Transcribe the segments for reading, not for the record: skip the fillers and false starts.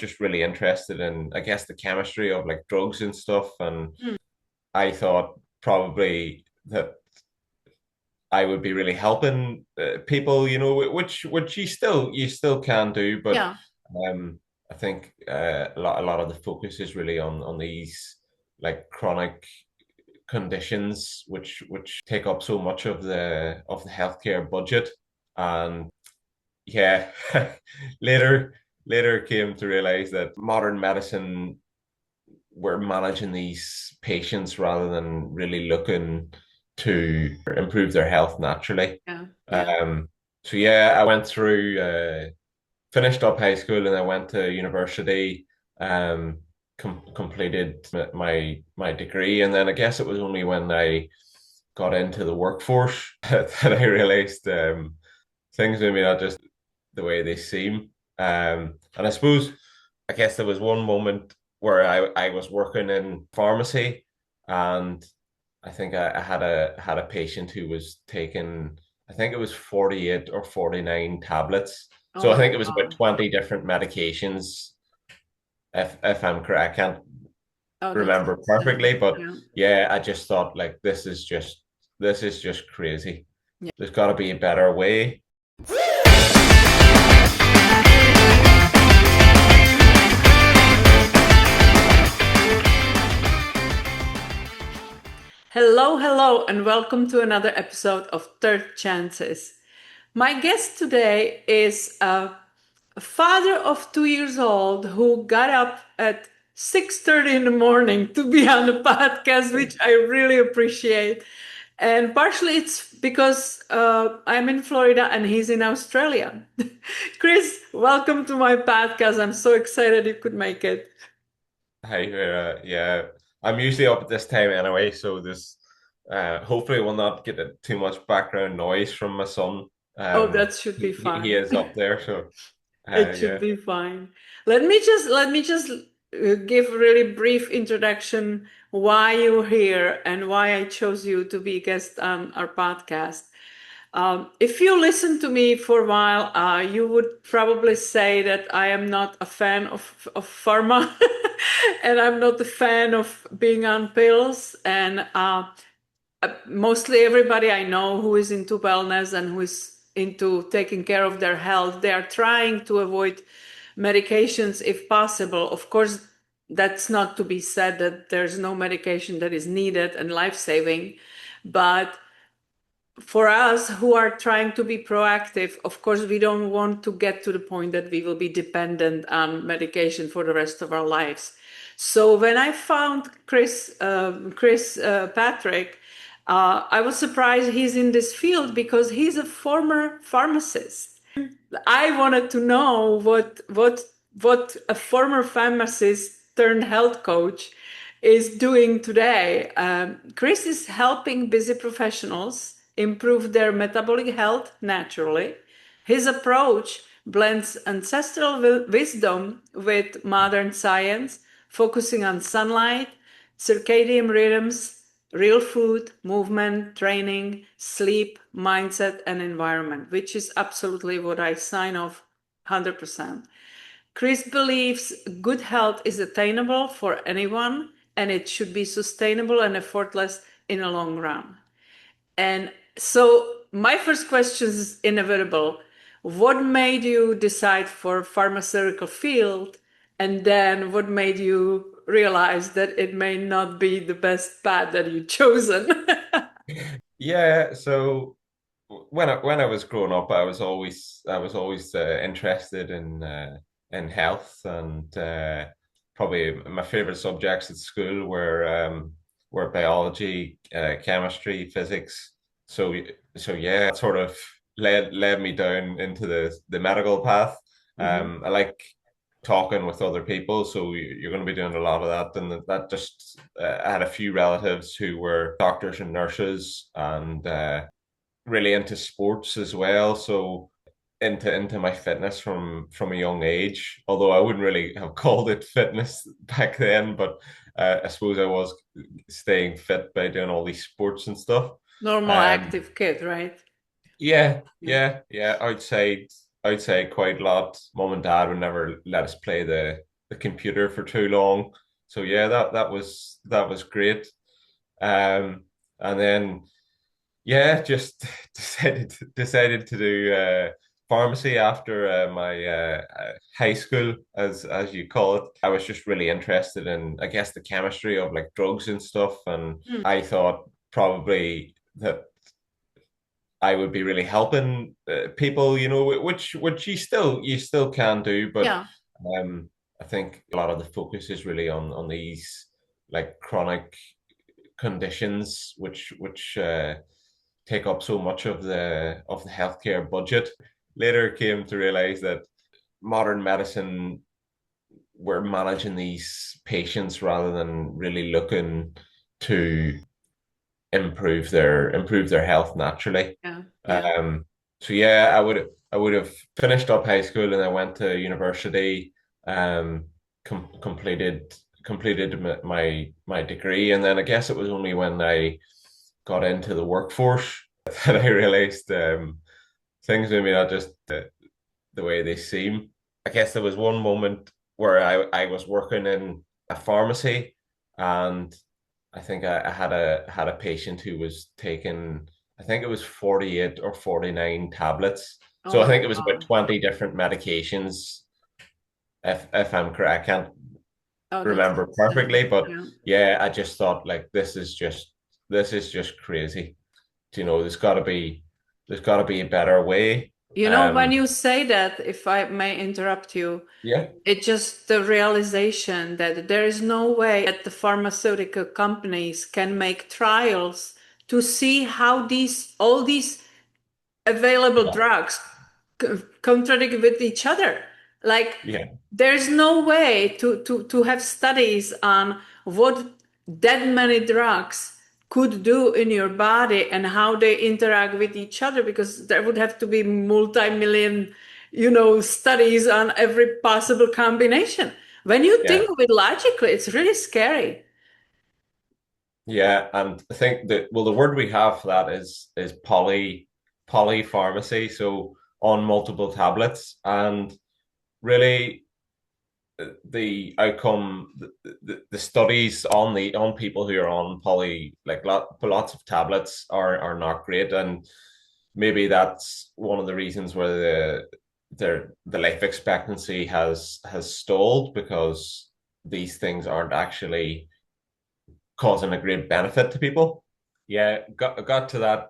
just really interested in, I guess, the chemistry of like drugs and stuff. And I thought probably that I would be really helping people, which you still can do, but Yeah. um, I think a lot of the focus is really on these like chronic conditions which take up so much of the healthcare budget. And yeah, later later came to realize that modern medicine, we're managing these patients rather than really looking to improve their health naturally. Yeah. Yeah. Um, so yeah, I went through, finished up high school, and I went to university, um, completed my degree, and then I guess it was only when I got into the workforce that I realized things maybe not just the way they seem. And I guess there was one moment where I was working in pharmacy, and I think I had a patient who was taking, I think it was 48 or 49 tablets. Oh So I my think it was about God. 20 different medications, if I'm correct. I can't Oh, that's remember perfectly, insane. but Yeah. yeah, I just thought like this is just crazy. Yeah. There's got to be a better way. Hello, hello, and welcome to another episode of Third Chances. My guest today is a father of 2 years old who got up at 6:30 in the morning to be on the podcast, which I really appreciate. And partially it's because I'm in Florida and he's in Australia. Chris, welcome to my podcast. I'm so excited you could make it. Hi, yeah, I'm usually up at this time anyway, so this hopefully will not get too much background noise from my son. Oh, Um, that should be he fine. is up there, so It should yeah. be fine. Let me just give a really brief introduction why you're here and why I chose you to be a guest on our podcast. If you listen to me for a while, you would probably say that I am not a fan of pharma and I'm not a fan of being on pills. And mostly everybody I know who is into wellness and who is into taking care of their health, they are trying to avoid medications if possible. Of course, that's not to be said that there's no medication that is needed and life-saving, but for us who are trying to be proactive, of course, we don't want to get to the point that we will be dependent on medication for the rest of our lives. So when I found Chris Patrick, I was surprised he's in this field because he's a former pharmacist. I wanted to know what a former pharmacist turned health coach is doing today. Chris is helping busy professionals improve their metabolic health naturally. His approach blends ancestral wisdom with modern science, focusing on sunlight, circadian rhythms, real food, movement, training, sleep, mindset, and environment, which is absolutely what I sign off 100%. Chris believes good health is attainable for anyone and it should be sustainable and effortless in a long run. And so, my first question is inevitable. What made you decide for pharmaceutical field? And then what made you realize that it may not be the best path that you've chosen? Yeah, so when I was growing up, I was always interested in health, and probably my favorite subjects at school were biology, chemistry, physics. So so yeah, it sort of led me down into the medical path. Mhm. I like talking with other people, so you're going to be doing a lot of that, and that just I had a few relatives who were doctors and nurses, and really into sports as well. So into my fitness from a young age. Although I wouldn't really have called it fitness back then, but I suppose I was staying fit by doing all these sports and stuff. Normal Um, active kid, right? yeah, Yeah. yeah, yeah. I'd say quite a lot. Mom and dad would never let us play the computer for too long. So yeah, that was great. Um, and then yeah, just decided to do pharmacy after my high school, as you call it. I was just really interested in, I guess, the chemistry of like drugs and stuff, and Mm. I thought probably that I would be really helping people, which you still can do, but Yeah. um, I think a lot of the focus is really on these like chronic conditions, which take up so much of the healthcare budget. Later came to realize that modern medicine, we're managing these patients rather than really looking to improve their health naturally. Yeah. Yeah. Um, so yeah, I would have finished up high school and I went to university, completed my degree, and then I guess it was only when I got into the workforce that I realized things maybe not just the way they seem. I guess there was one moment where I was working in a pharmacy, and I think I had a patient who was taking, I think it was 48 or 49 tablets. Oh So I my think it was about God. 20 different medications, if I'm correct. I can't Oh, that's remember perfectly, insane. but Yeah. yeah, I just thought like this is just crazy. There's got to be a better way. You know, when Um, you say that, if I may interrupt you, yeah, it's just the realization that there is no way that the pharmaceutical companies can make trials to see how all these available yeah, drugs contradict with each other. Like, yeah, there's no way to have studies on what that many drugs could do in your body and how they interact with each other, because there would have to be multi-million, studies on every possible combination. When you yeah. think of it logically, it's really scary. Yeah, and I think that, well, the word we have for that is polypharmacy, so on multiple tablets, and really the outcome, the studies on people who are on lots of tablets are not great, and maybe that's one of the reasons where the life expectancy has stalled, because these things aren't actually causing a great benefit to people. Yeah, got to that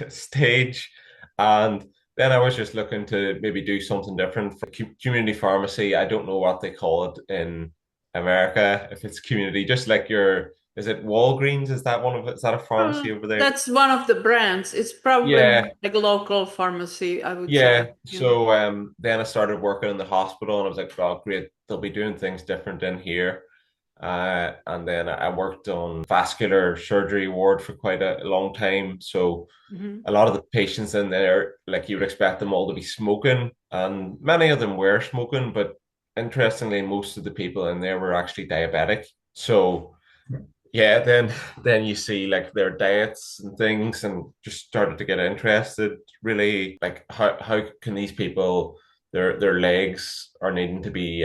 stage, and then I was just looking to maybe do something different for community pharmacy. I don't know what they call it in America, if it's community, just like is it Walgreens? Is that one of it? Is that a pharmacy over there? That's one of the brands. It's probably Yeah, like a local pharmacy, I would say. yeah. Yeah. So then I started working in the hospital, and I was like, well, great, they'll be doing things different in here. And then I worked on vascular surgery ward for quite a long time. So Mhm. a lot of the patients in there, like you would expect them all to be smoking, and many of them were smoking, but interestingly, most of the people in there were actually diabetic. So yeah, then you see like their diets and things, and just started to get interested. Really, like how can these people, their legs are needing to be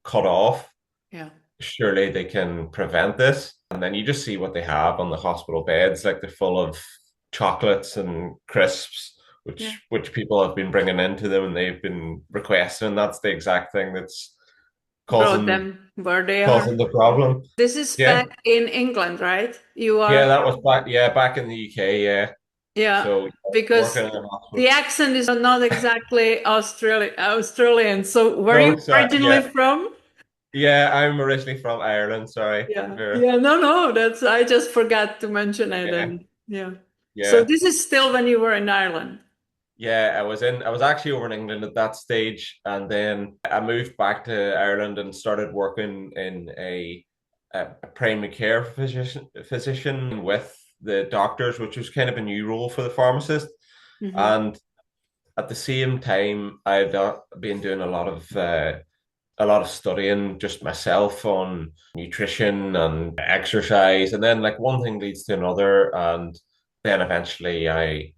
cut off, Yeah. surely they can prevent this. And then you just see what they have on the hospital beds, like they're full of chocolates and crisps, Yeah. which people have been bringing into them and they've been requesting. That's the exact thing that's Brought causing them where they are. causing the problem. This is Yeah, back in England, right? You yeah, are, that was back. Yeah, back in the UK. Yeah, yeah, so because working in a the hospital. accent is not exactly Australian. So where are you No, sorry. originally Yeah, from? yeah. I'm originally from Ireland. Sorry, Yeah. Vera. Yeah. No, no, that's, I just forgot to mention it. Yeah, And yeah. So yeah. this is still when you were in Ireland. Yeah, I was actually over in England at that stage, and then I moved back to Ireland and started working in a primary care physician with the doctors, which was kind of a new role for the pharmacist. Hmm. And at the same time, I'd been doing a lot of studying just myself on nutrition and exercise, and then like one thing leads to another, and then eventually I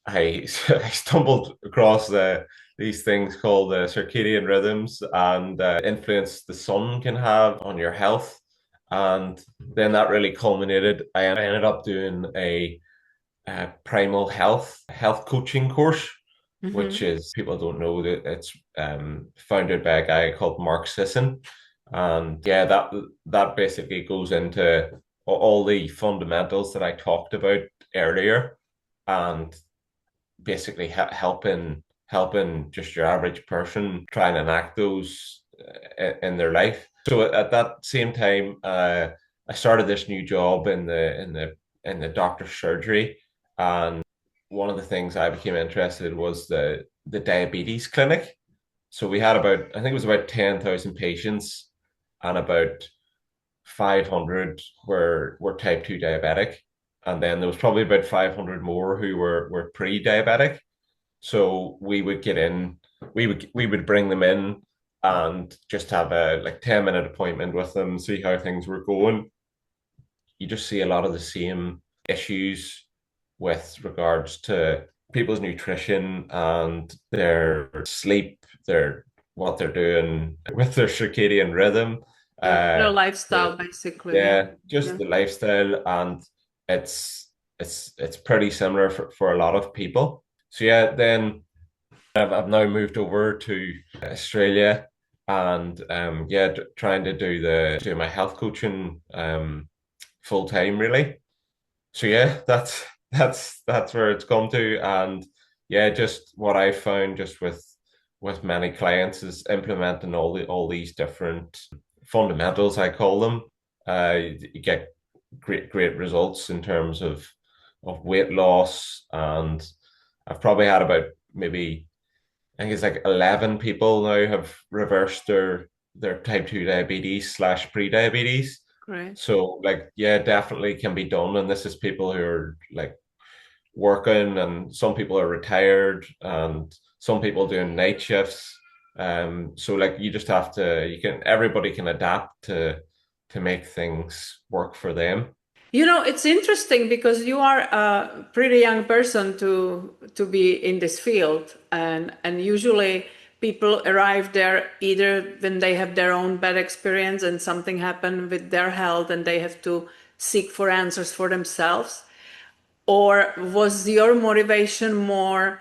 I stumbled across the these things called circadian rhythms and influence the sun can have on your health. And then that really culminated. I ended up doing a primal health coaching course, which Hmm. is people don't know that it's founded by a guy called Mark Sisson, and yeah, that basically goes into all the fundamentals that I talked about earlier, and basically helping just your average person try and enact those in their life. So at that same time, I started this new job in the doctor's surgery, and one of the things I became interested in was the diabetes clinic. So we had about, I think it was about 10,000 patients, and about 500 were type 2 diabetic. And then there was probably about 500 more who were pre-diabetic. So we would get in, we would bring them in and just have a like 10-minute appointment with them, see how things were going. You just see a lot of the same issues with regards to people's nutrition and their sleep, their what they're doing with their circadian rhythm. Yeah, their Uh, lifestyle the, basically. Yeah. yeah, just Yeah. the lifestyle, and it's pretty similar for a lot of people. So yeah, then I've now moved over to Australia, and yeah, trying to do my health coaching full time really. So yeah, that's where it's come to, and yeah, just what I found just with many clients is implementing all these different fundamentals, I call them. You get great results in terms of weight loss, and I've probably had about maybe, I think it's like 11 people now have reversed their type 2 diabetes slash pre-diabetes. Great. So like, yeah, definitely can be done. And this is people who are like working, and some people are retired, and some people doing night shifts. So like you just have to, everybody can adapt to make things work for them. You know, it's interesting because you are a pretty young person to be in this field, and usually people arrive there either when they have their own bad experience and something happened with their health and they have to seek for answers for themselves, or was your motivation more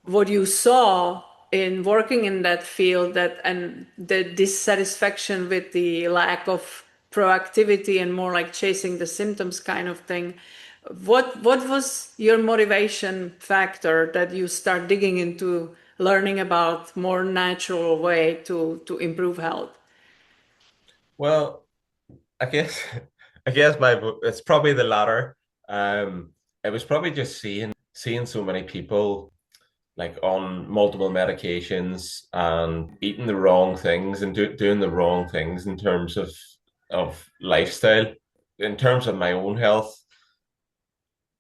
what you saw in working in that field, that and the dissatisfaction with the lack of proactivity and more like chasing the symptoms kind of thing? What was your motivation factor that you start digging into learning about more natural way to improve health? Well, I guess I guess it's probably the latter. Um, it was probably just seeing so many people like on multiple medications and eating the wrong things and doing the wrong things in terms of lifestyle. In terms of my own health,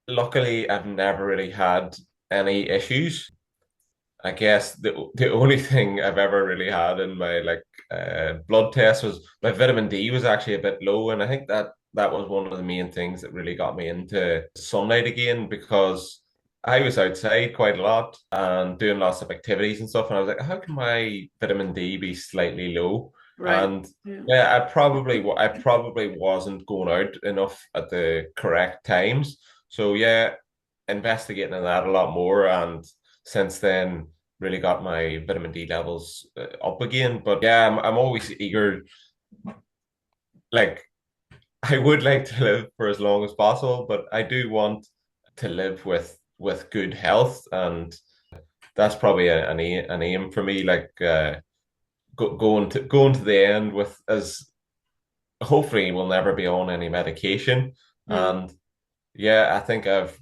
luckily I've never really had any issues. I guess the only thing I've ever really had in my like blood test was my vitamin D was actually a bit low, and I think that was one of the main things that really got me into sunlight again, because I was outside quite a lot and doing lots of activities and stuff, and I was like, how can my vitamin D be slightly low? Right. And Yeah. yeah, I probably wasn't going out enough at the correct times. So yeah, investigating in that a lot more, and since then really got my vitamin D levels up again. But yeah, I'm always eager. Like, I would like to live for as long as possible, but I do want to live with good health, and that's probably an aim for me. Like going to the end with, as hopefully we'll never be on any medication. Mm. And yeah, I think I've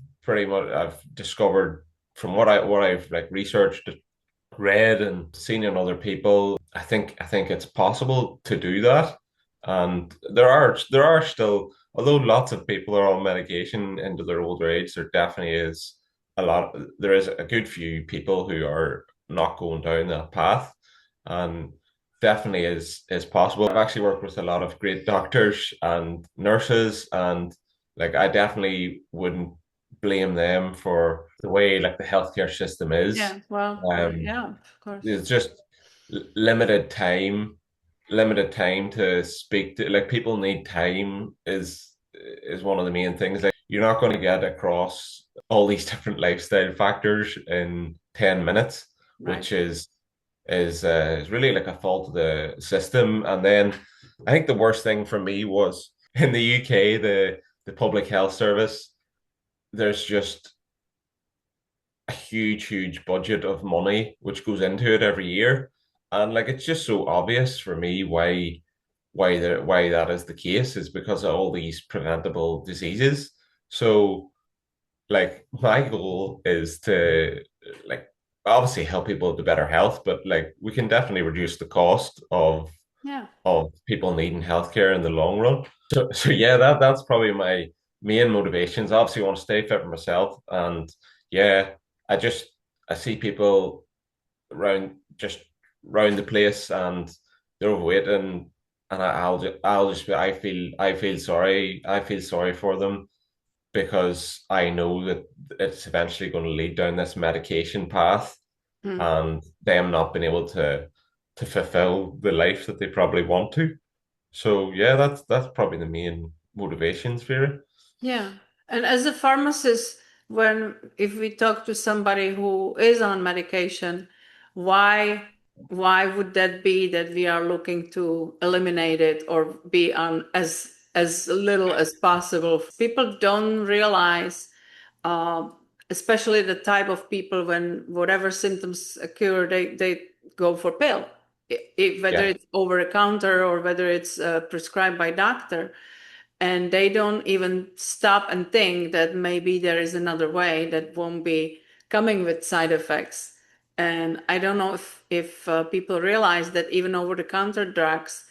discovered from what I've like researched, read, and seen in other people, I think it's possible to do that. And there are still, although lots of people are on medication into their older age, there is a good few people who are not going down that path, and definitely is possible. I've actually worked with a lot of great doctors and nurses, and like I definitely wouldn't blame them for the way like the healthcare system is. Yeah, well, Um, yeah, of course. there's just limited time to speak to, like, people need time is one of the main things. Like, you're not going to get across all these different lifestyle factors in 10 minutes, Right. which is really like a fault of the system. And then I think the worst thing for me was in the UK, the public health service, there's just a huge budget of money which goes into it every year. And like, it's just so obvious for me why that is the case, is because of all these preventable diseases. So like, my goal is to, like, obviously help people to better health, but like, we can definitely reduce the cost Yeah. of people needing healthcare in the long run. So yeah, that's probably my main motivations. Obviously, I want to stay fit for myself, and yeah, I just I see people around just round the place, and they're overweight, and I'll just be, I feel sorry for them, because I know that it's eventually going to lead down this medication path, Mm. and them not being able to fulfill the life that they probably want to. So yeah, that's probably the main motivations for it. Yeah. And as a pharmacist, when if we talk to somebody who is on medication, why why would that be that we are looking to eliminate it or be on as little as possible? People don't realize, uh, especially the type of people when whatever symptoms occur, they go for pill, whether Yeah, it's over the counter or whether it's prescribed by doctor, and they don't even stop and think that maybe there is another way that won't be coming with side effects. And I don't know if people realize that even over-the-counter drugs,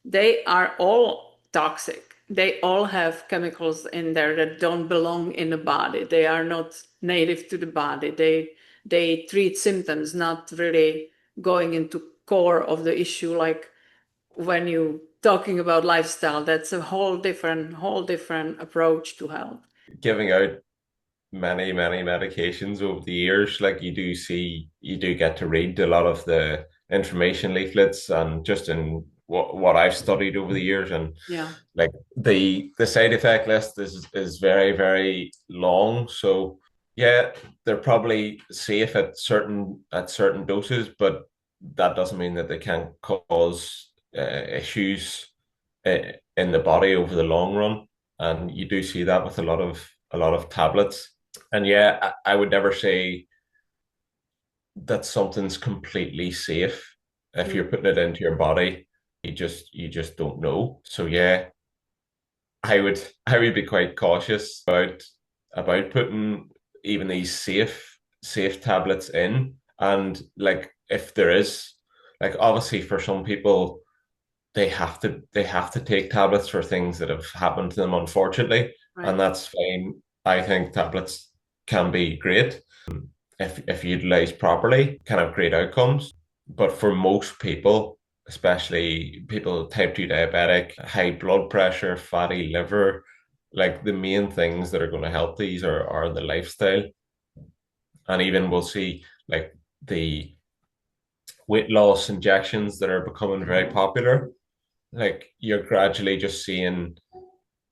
they are all toxic. They all have chemicals in there that don't belong in the body. They are not native to the body. They treat symptoms, not really going into core of the issue, like when you talking about lifestyle. That's a whole different approach to health. giving out many medications over the years, like, you do get to read a lot of the information leaflets, and just in what I've studied over the years, and Yeah. like, the side effect list is very long. So yeah, they're probably safe at certain doses, but that doesn't mean that they can't cause issues in the body over the long run. And you do see that with a lot of tablets. And yeah, I would never say that something's completely safe if you're Mm. putting it into your body. You just don't know. So yeah, I would be quite cautious about putting even these safe tablets in. And like, if there is, like, obviously for some people, they have to take tablets for things that have happened to them, unfortunately, and Right. that's fine. I think tablets can be great if utilized properly, can have great outcomes. But for most people, especially people type 2 diabetic, high blood pressure, fatty liver, like, the main things that are going to help these are the lifestyle. And even we'll see, like, the weight loss injections that are becoming very popular. Like, you're gradually just seeing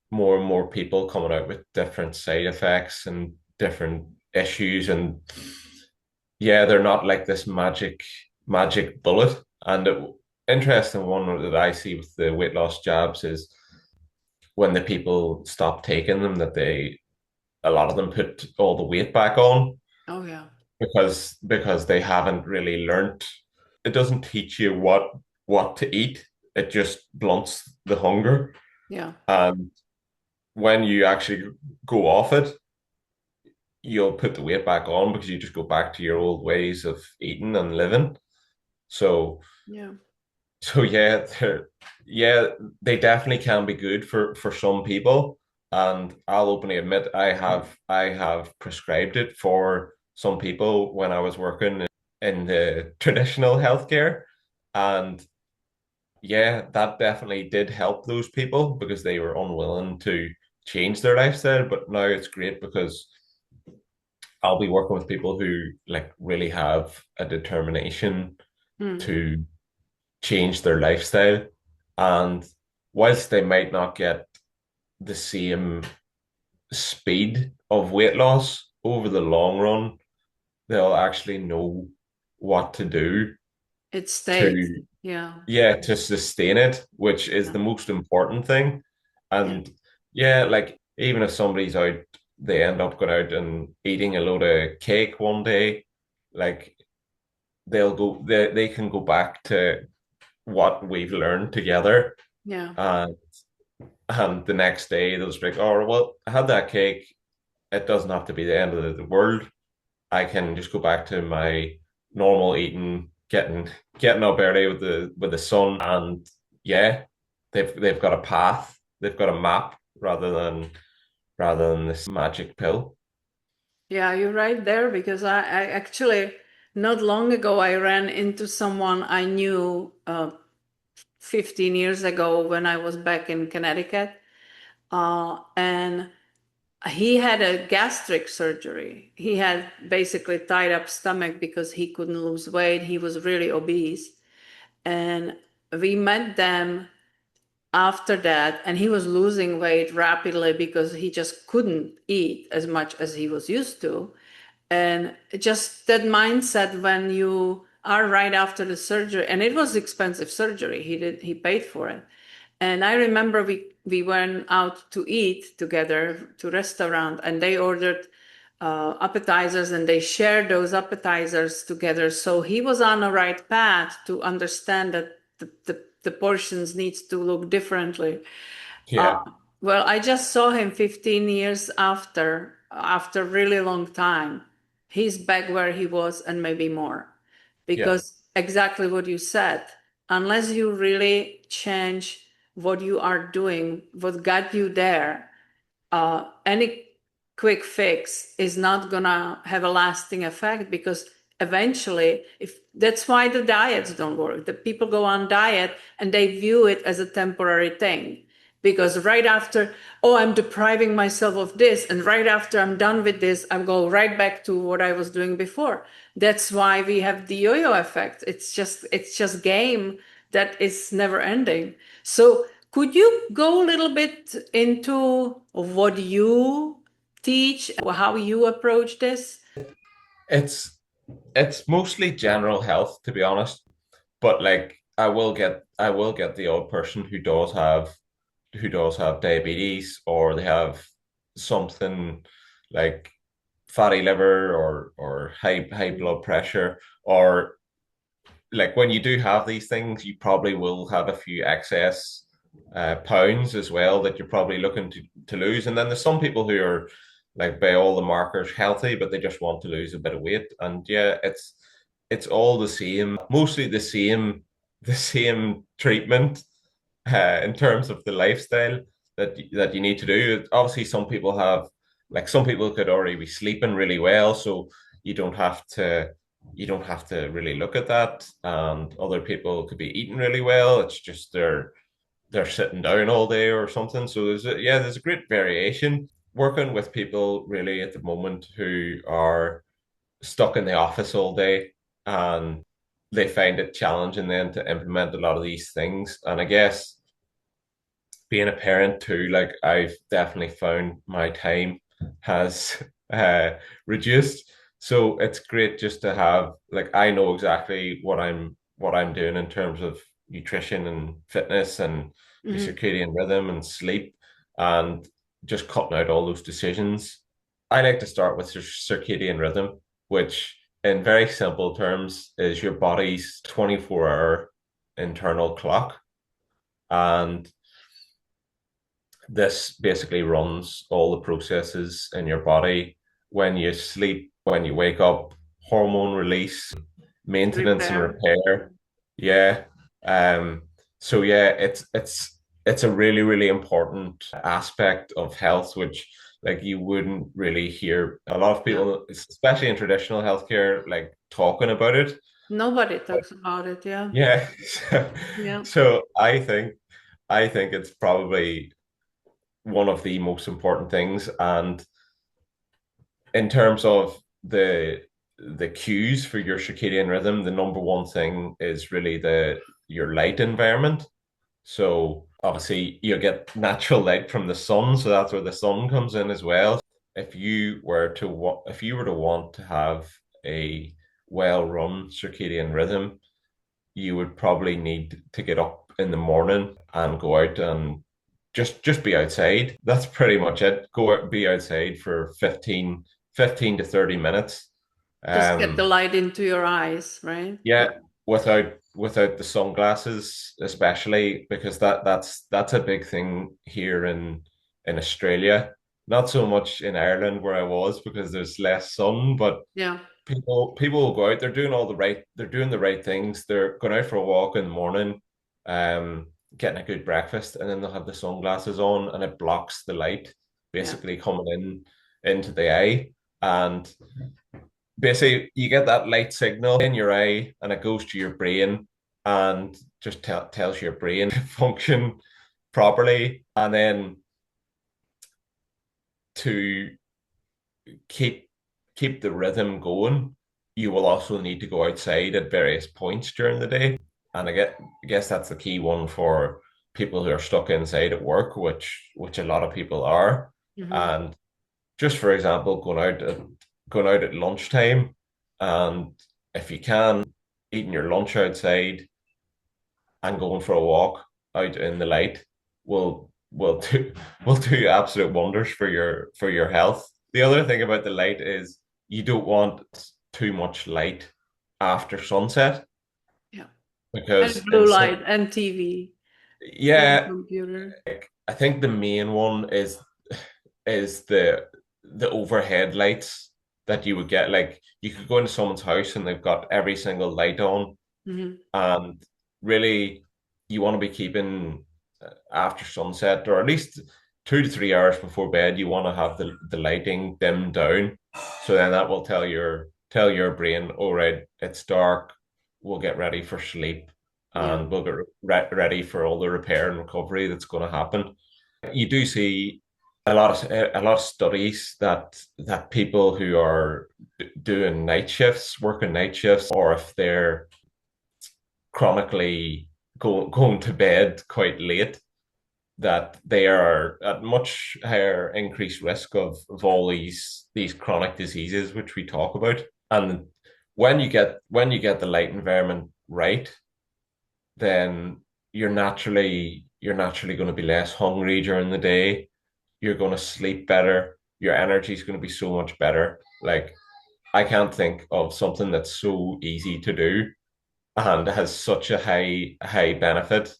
more and more people coming out with different side effects and different issues. And yeah, they're not like this magic bullet. And interesting one that I see with the weight loss jabs is when the people stop taking them, that a lot of them put all the weight back on, Oh yeah. because they haven't really learned. It doesn't teach you what to eat. It just blunts the hunger. Yeah. And when you actually go off it, you'll put the weight back on, because you just go back to your old ways of eating and living. So Yeah. so yeah, yeah, they definitely can be good for some people. And I'll openly admit, I have prescribed it for some people when I was working in the traditional healthcare. And yeah, that definitely did help those people, because they were unwilling to change their lifestyle. But now it's great, because I'll be working with people who like really have a determination Mm. to change their lifestyle. And whilst they might not get the same speed of weight loss over the long run, they'll actually know what to do It stays. to, Yeah. yeah, to sustain it, which is Yeah. the most important thing. Yeah. And yeah, like even if somebody's out, they end up going out and eating a load of cake one day, like they can go back to what we've learned together. Yeah. And the next day they'll just be like, oh well, I had that cake. It doesn't have to be the end of the world. I can just go back to my normal eating, getting up early with the sun, and yeah, they've got a path, they've got a map rather than this magic pill. Yeah, you're right there because I actually not long ago I ran into someone I knew 15 years ago when I was back in Connecticut. And he had a gastric surgery. He had basically tied up stomach because he couldn't lose weight. He was really obese. And we met them after that, and he was losing weight rapidly because he just couldn't eat as much as he was used to. And just that mindset when you are right after the surgery, and it was expensive surgery. He paid for it. And I remember we went out to eat together to restaurant, and they ordered appetizers, and they shared those appetizers together. So he was on the right path to understand that the portions needs to look differently. Uh, Yeah, well, I just saw him 15 years after really long time. He's back where he was and maybe more. yeah, Because exactly what you said, unless you really change what you are doing, what got you there, any quick fix is not gonna have a lasting effect because eventually if that's why the diets don't work. The people go on diet and they view it as a temporary thing because right after, oh, I'm depriving myself of this, and right after I'm done with this, I go right back to what I was doing before. That's why we have the yo-yo effect. It's just game that is never ending. So could you go a little bit into what you teach, how you approach this? it's it's mostly general health, to be honest. But like I will get the odd person who does have diabetes, or they have something like fatty liver, or high blood pressure, or like when you do have these things, you probably will have a few excess pounds as well that you're probably looking to lose. And then there's some people who are like by all the markers healthy, but they just want to lose a bit of weight. And yeah, it's all the same, mostly the same treatment in terms of the lifestyle that you need to do. Obviously, some people could already be sleeping really well, so you don't have to you don't have to really look at that. And other people could be eating really well. It's just they're sitting down all day or something. So there's a great variation. Working with people really at the moment who are stuck in the office all day, and they find it challenging then to implement a lot of these things. And I guess being a parent too, like I've definitely found my time has reduced. So it's great just to have, like, I know exactly what I'm doing in terms of nutrition and fitness and my Mhm. circadian rhythm and sleep, and just cutting out all those decisions. I like to start with your circadian rhythm, which in very simple terms is your body's 24-hour internal clock. And this basically runs all the processes in your body when you sleep, when you wake up, hormone release, maintenance and Repair. repair. Yeah. Um, so yeah, it's a really, really important aspect of health, which like you wouldn't really hear a lot of Yeah. people, especially in traditional healthcare, like talking about it. Nobody But talks about it. Yeah. yeah. Yeah. So I think it's probably one of the most important things. And in terms of the the cues for your circadian rhythm, the number one thing is really the your light environment. So obviously you get natural light from the sun, so that's where the sun comes in as well. If you were to want to have a well-run circadian rhythm, you would probably need to get up in the morning and go out and just be outside. That's pretty much it. Go out, be outside for 15 to 30 minutes. Just get the Um, light into your eyes, right? yeah, without the sunglasses, especially because that's a big thing here in Australia. Not so much in Ireland where I was because there's less sun, but Yeah, people will go out, they're doing the right things. They're going out for a walk in the morning, getting a good breakfast, and then they'll have the sunglasses on and it blocks the light yeah, basically coming in into the eye. And basically you get that light signal in your eye and it goes to your brain and just tells your brain to function properly. And then to keep keep the rhythm going, you will also need to go outside at various points during the day. And I guess that's the key one for people who are stuck inside at work, which a lot of people are. hmm, And just for example, going out at lunchtime, and if you can, eating your lunch outside and going for a walk out in the light will do will do absolute wonders for your health. The other thing about the light is you don't want too much light after sunset yeah. And because blue light and TV and yeah, computer. I think the main one is the overhead lights that you would get. Like you could go into someone's house and they've got every single light on, Hmm. and really you want to be keeping after sunset or at least 2 to 3 hours before bed you want to have the lighting dimmed down, so then that will tell your brain, all right, it's dark, we'll get ready for sleep Yeah. and we'll get ready for all the repair and recovery that's going to happen. You do see a lot of studies that people who are doing night shifts, working night shifts, or if they're chronically going to bed quite late, that they are at much higher increased risk of all these chronic diseases which we talk about. And when you get the light environment right, then you're naturally going to be less hungry during the day. You're going to sleep better. Your energy is going to be so much better. Like I can't think of something that's so easy to do and has such a high benefit.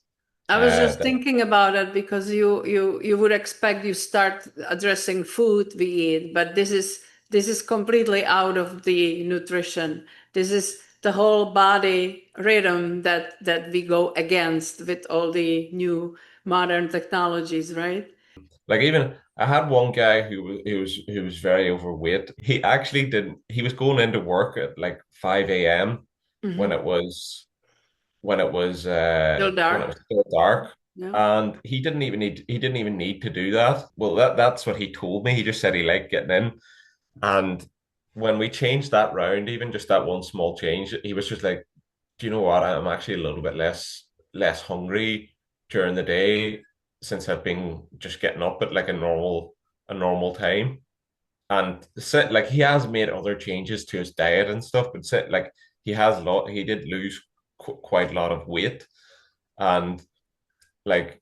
I was just That thinking about it because you would expect you start addressing food we eat, but this is completely out of the nutrition. This is the whole body rhythm that we go against with all the new modern technologies, right? like even I had one guy who was very overweight. He actually didn't. He was going into work at like 5 a.m. when Hmm. it was Still when it was dark. still dark, Yeah. and he didn't even need to do that. Well, that's what he told me. He just said he liked getting in. And when we changed that round, even just that one small change, he was just like, "Do you know what? I'm actually a little bit less hungry during the day since I've been just getting up at like a normal time." And said like he has made other changes to his diet and stuff, but said like he did lose quite a lot of weight. And like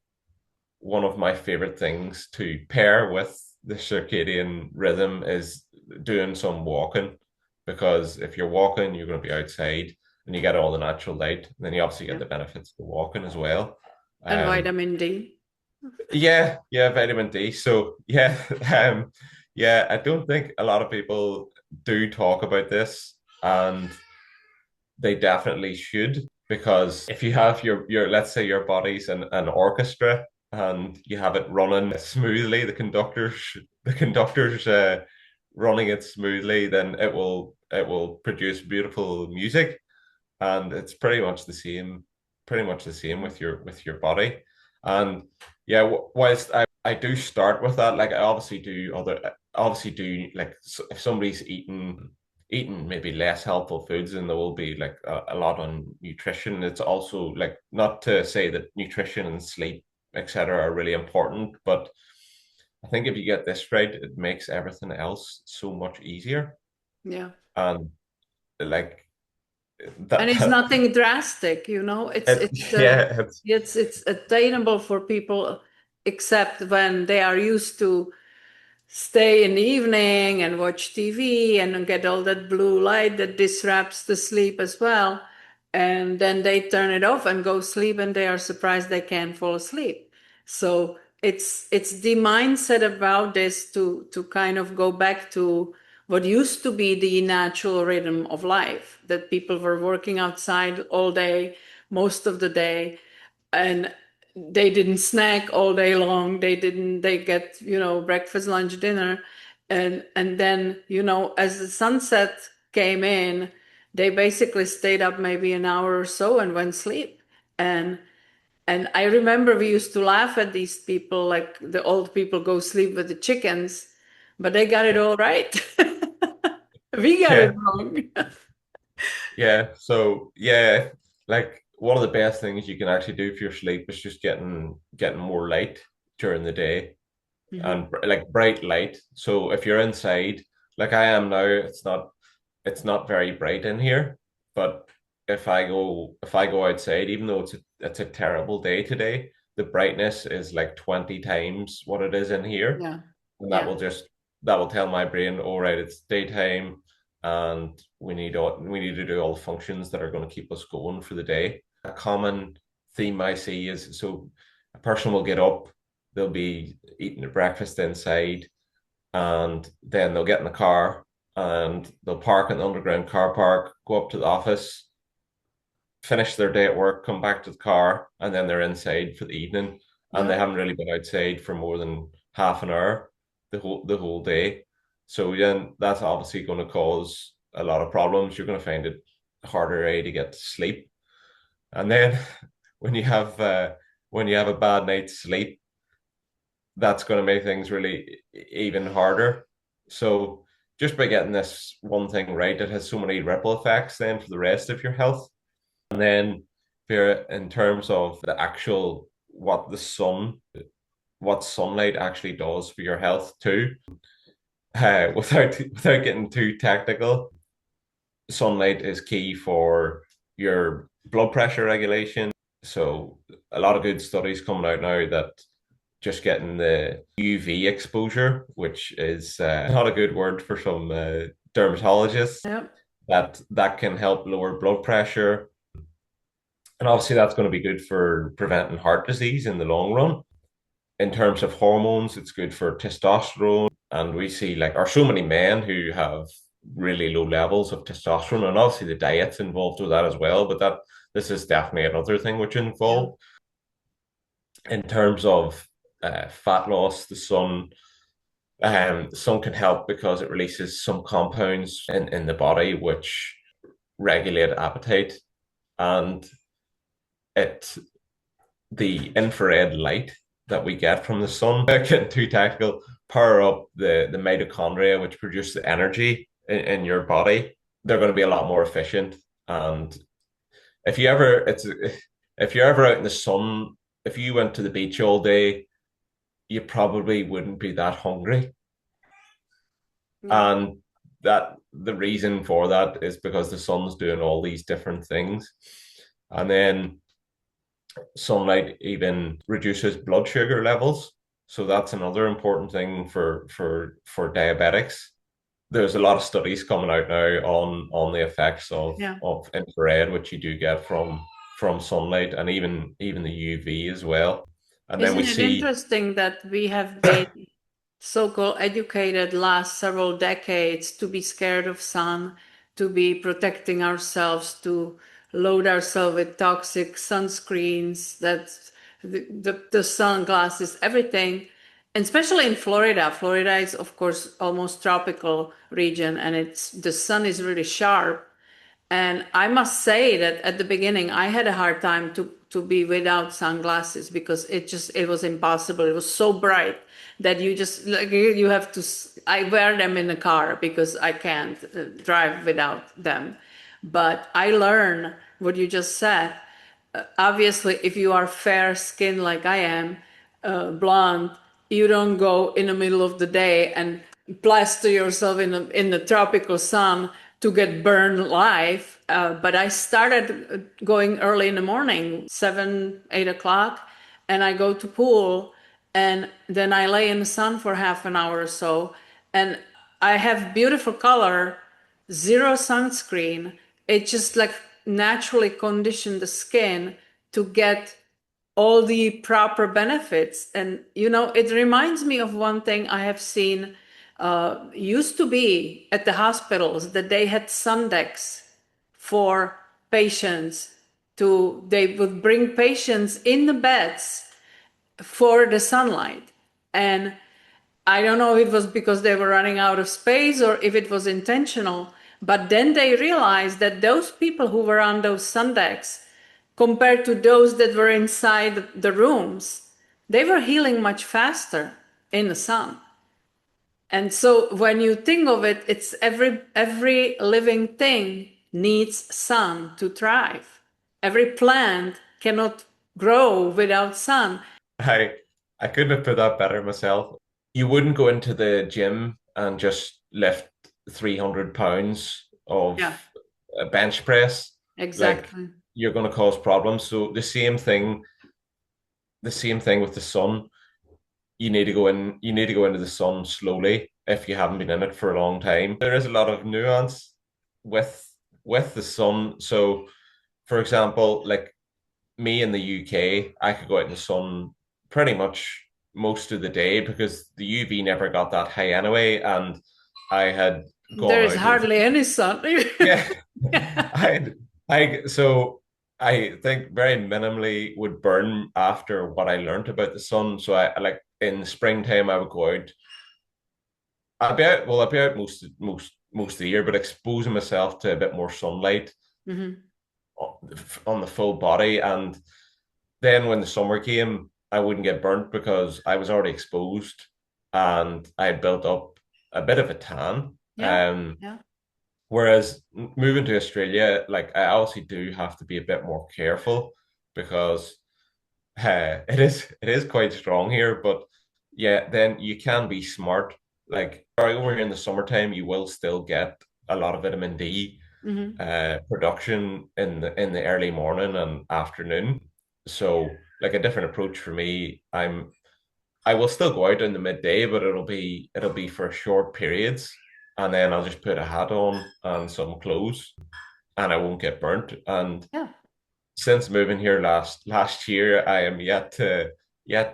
one of my favorite things to pair with the circadian rhythm is doing some walking, because if you're walking, you're going to be outside and you get all the natural light. And then you obviously get Yeah. the benefits of walking as well. And Um, vitamin D. yeah, vitamin D. So yeah, yeah, I don't think a lot of people do talk about this, and they definitely should, because if you have your let's say your body's an orchestra and you have it running smoothly, the conductors running it smoothly, then it will produce beautiful music. And it's pretty much the same with your body. And yeah, whilst I do start with that, like I obviously do like if somebody's eating eating maybe less helpful foods, and there will be like a lot on nutrition. It's also like not to say that nutrition and sleep, etc., are really important, but I think if you get this right, it makes everything else so much easier. Yeah. And like And that, it's nothing drastic, you know. yeah, It's attainable for people, except when they are used to stay in the evening and watch TV and get all that blue light that disrupts the sleep as well. And then they turn it off and go sleep and they are surprised they can't fall asleep. So it's the mindset about this to kind of go back to what used to be the natural rhythm of life, that people were working outside all day, most of the day, and they didn't snack all day long. They get, breakfast, lunch, dinner. And then, as the sunset came in, they basically stayed up maybe an hour or so and went sleep. And I remember we used to laugh at these people, like the old people go sleep with the chickens, but they got it all right. We got it yeah, wrong. yeah. So yeah, like one of the best things you can actually do for your sleep is just getting more light during the day, Mhm. and like bright light. So if you're inside, like I am now, it's not very bright in here. But if I go outside, even though it's a terrible day today, the brightness is like 20 times what it is in here. Yeah. And Yeah. that will tell my brain, all right, it's daytime and we need to do all the functions that are going to keep us going for the day. A common theme I see is, so a person will get up, they'll be eating their breakfast inside, and then they'll get in the car and they'll park in the underground car park, go up to the office, finish their day at work, come back to the car, and then they're inside for the evening. And Yeah. they haven't really been outside for more than half an hour the whole day. So then that's obviously going to cause a lot of problems. You're going to find it harder to get to sleep. And then when you have uh, when you have a bad night's sleep, that's going to make things really even harder. So just by getting this one thing right, it has so many ripple effects then for the rest of your health. And then there, in terms of the actual what sunlight actually does for your health too, without getting too technical, sunlight is key for your blood pressure regulation. So a lot of good studies coming out now that just getting the UV exposure, which is not a good word for some dermatologists, Yeah. that can help lower blood pressure. And obviously, that's going to be good for preventing heart disease in the long run. In terms of hormones, it's good for testosterone. And we see, like, are so many men who have really low levels of testosterone, and obviously the diet's involved with that as well. But this is definitely another thing which is Yeah. involved. In terms of fat loss, the sun can help because it releases some compounds in the body which regulate appetite, and it the infrared light that we get from the sun, getting too technical, power up the mitochondria, which produce the energy in your body. They're going to be a lot more efficient. And if you ever, it's if you're ever out in the sun, if you went to the beach all day, you probably wouldn't be that hungry. Yeah. And that the reason for that is because the sun's doing all these different things. And then sunlight even reduces blood sugar levels. So that's another important thing for diabetics. There's a lot of studies coming out now on the effects of Yeah. of infrared, which you do get from sunlight, and even the UV as well. And then we Isn't it see, interesting that we have been so-called educated last several decades to be scared of sun, to be protecting ourselves, to load ourselves with toxic sunscreens, that the sunglasses, everything. And especially in Florida. Florida is, of course, almost tropical region, and the sun is really sharp. And I must say that at the beginning, I had a hard time to be without sunglasses because it was impossible. It was so bright that you just like you have to. I wear them in the car because I can't drive without them. But I learn what you just said. Obviously, if you are fair skinned like I am, blonde, you don't go in the middle of the day and plaster yourself in the tropical sun to get burned live. But I started going early in the morning, 7, 8 o'clock, and I go to pool, and then I lay in the sun for half an hour or so, and I have beautiful color, zero sunscreen. It just like naturally conditioned the skin to get all the proper benefits. And, it reminds me of one thing I have seen used to be at the hospitals that they had sun decks for patients they would bring patients in the beds for the sunlight. And I don't know if it was because they were running out of space or if it was intentional, but then they realized that those people who were on those sun decks, compared to those that were inside the rooms, they were healing much faster in the sun. And so when you think of it, it's every living thing needs sun to thrive. Every plant cannot grow without sun. I I couldn't have put that better myself. You wouldn't go into the gym and just lift 300 pounds of Yeah, a bench press. Like exactly. you're going to cause problems. So the same thing with the sun. You need to go into the sun slowly if you haven't been in it for a long time. There is a lot of nuance with the sun. So for example, like me in the UK, I could go out in the sun pretty much most of the day because the UV never got that high anyway, and I had There gone is out of hardly any sun. yeah, I so I think very minimally would burn after what I learned about the sun. So I like in springtime I would go out. I'd be out most of the year, but exposing myself to a bit more sunlight Mhm. on the full body. And then when the summer came, I wouldn't get burnt because I was already exposed and I had built up a bit of a tan. Yeah, yeah. Whereas moving to Australia, like I obviously do have to be a bit more careful because it is quite strong here. But yeah, then you can be smart. Like over here in the summertime, you will still get a lot of vitamin D Hmm. production in the early morning and afternoon. So like a different approach for me. I will still go out in the midday, but it'll be for short periods, and then I'll just put a hat on and some clothes, and I won't get burnt. And Yeah. since moving here last year, I am yet to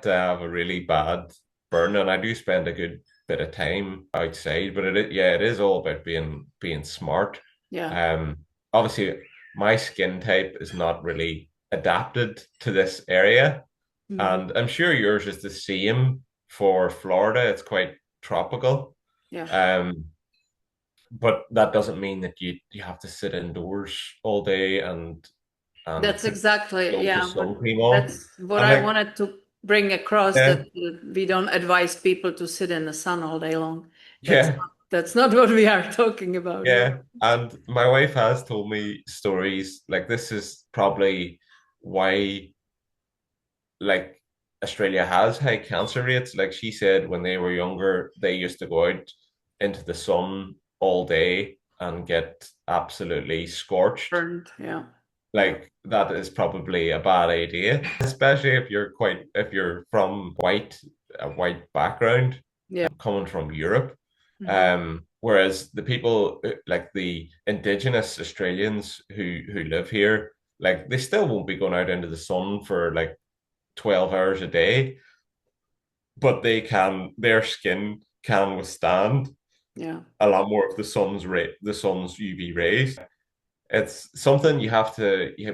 have a really bad burn, and I do spend a good bit of time outside. But it is all about being smart. Yeah. Um, Obviously, my skin type is not really adapted to this area, Hmm. and I'm sure yours is the same for Florida. It's quite tropical. Yeah. Um, but that doesn't mean that you have to sit indoors all day and That's put exactly, loads of yeah. sun cream on. That's what And I like, wanted to bring across, that yeah, we don't advise people to sit in the sun all day long. yeah, That's not what we are talking about here. yeah. And my wife has told me stories like this is probably why like Australia has high cancer rates. Like she said, when they were younger, they used to go out into the sun all day and get absolutely scorched. Burned, yeah. Yeah. Like that is probably a bad idea, especially if you're from a white background Yeah. coming from Europe. Hmm. Whereas the people like the indigenous Australians who live here, like they still won't be going out into the sun for like 12 hours a day, but their skin can withstand Yeah. a lot more of the sun's UV rays. It's something you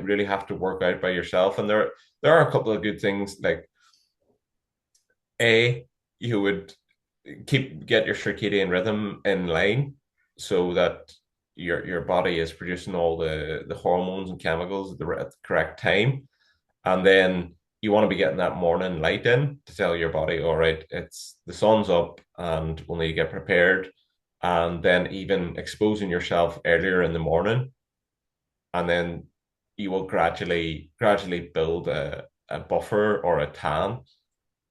really have to work out by yourself. And there are a couple of good things like A, you would get your circadian rhythm in line so that your body is producing all the hormones and chemicals at the correct time. And then you want to be getting that morning light in to tell your body, all right, it's the sun's up and we'll need to get prepared. And then even exposing yourself earlier in the morning, and then you will gradually build a buffer or a tan,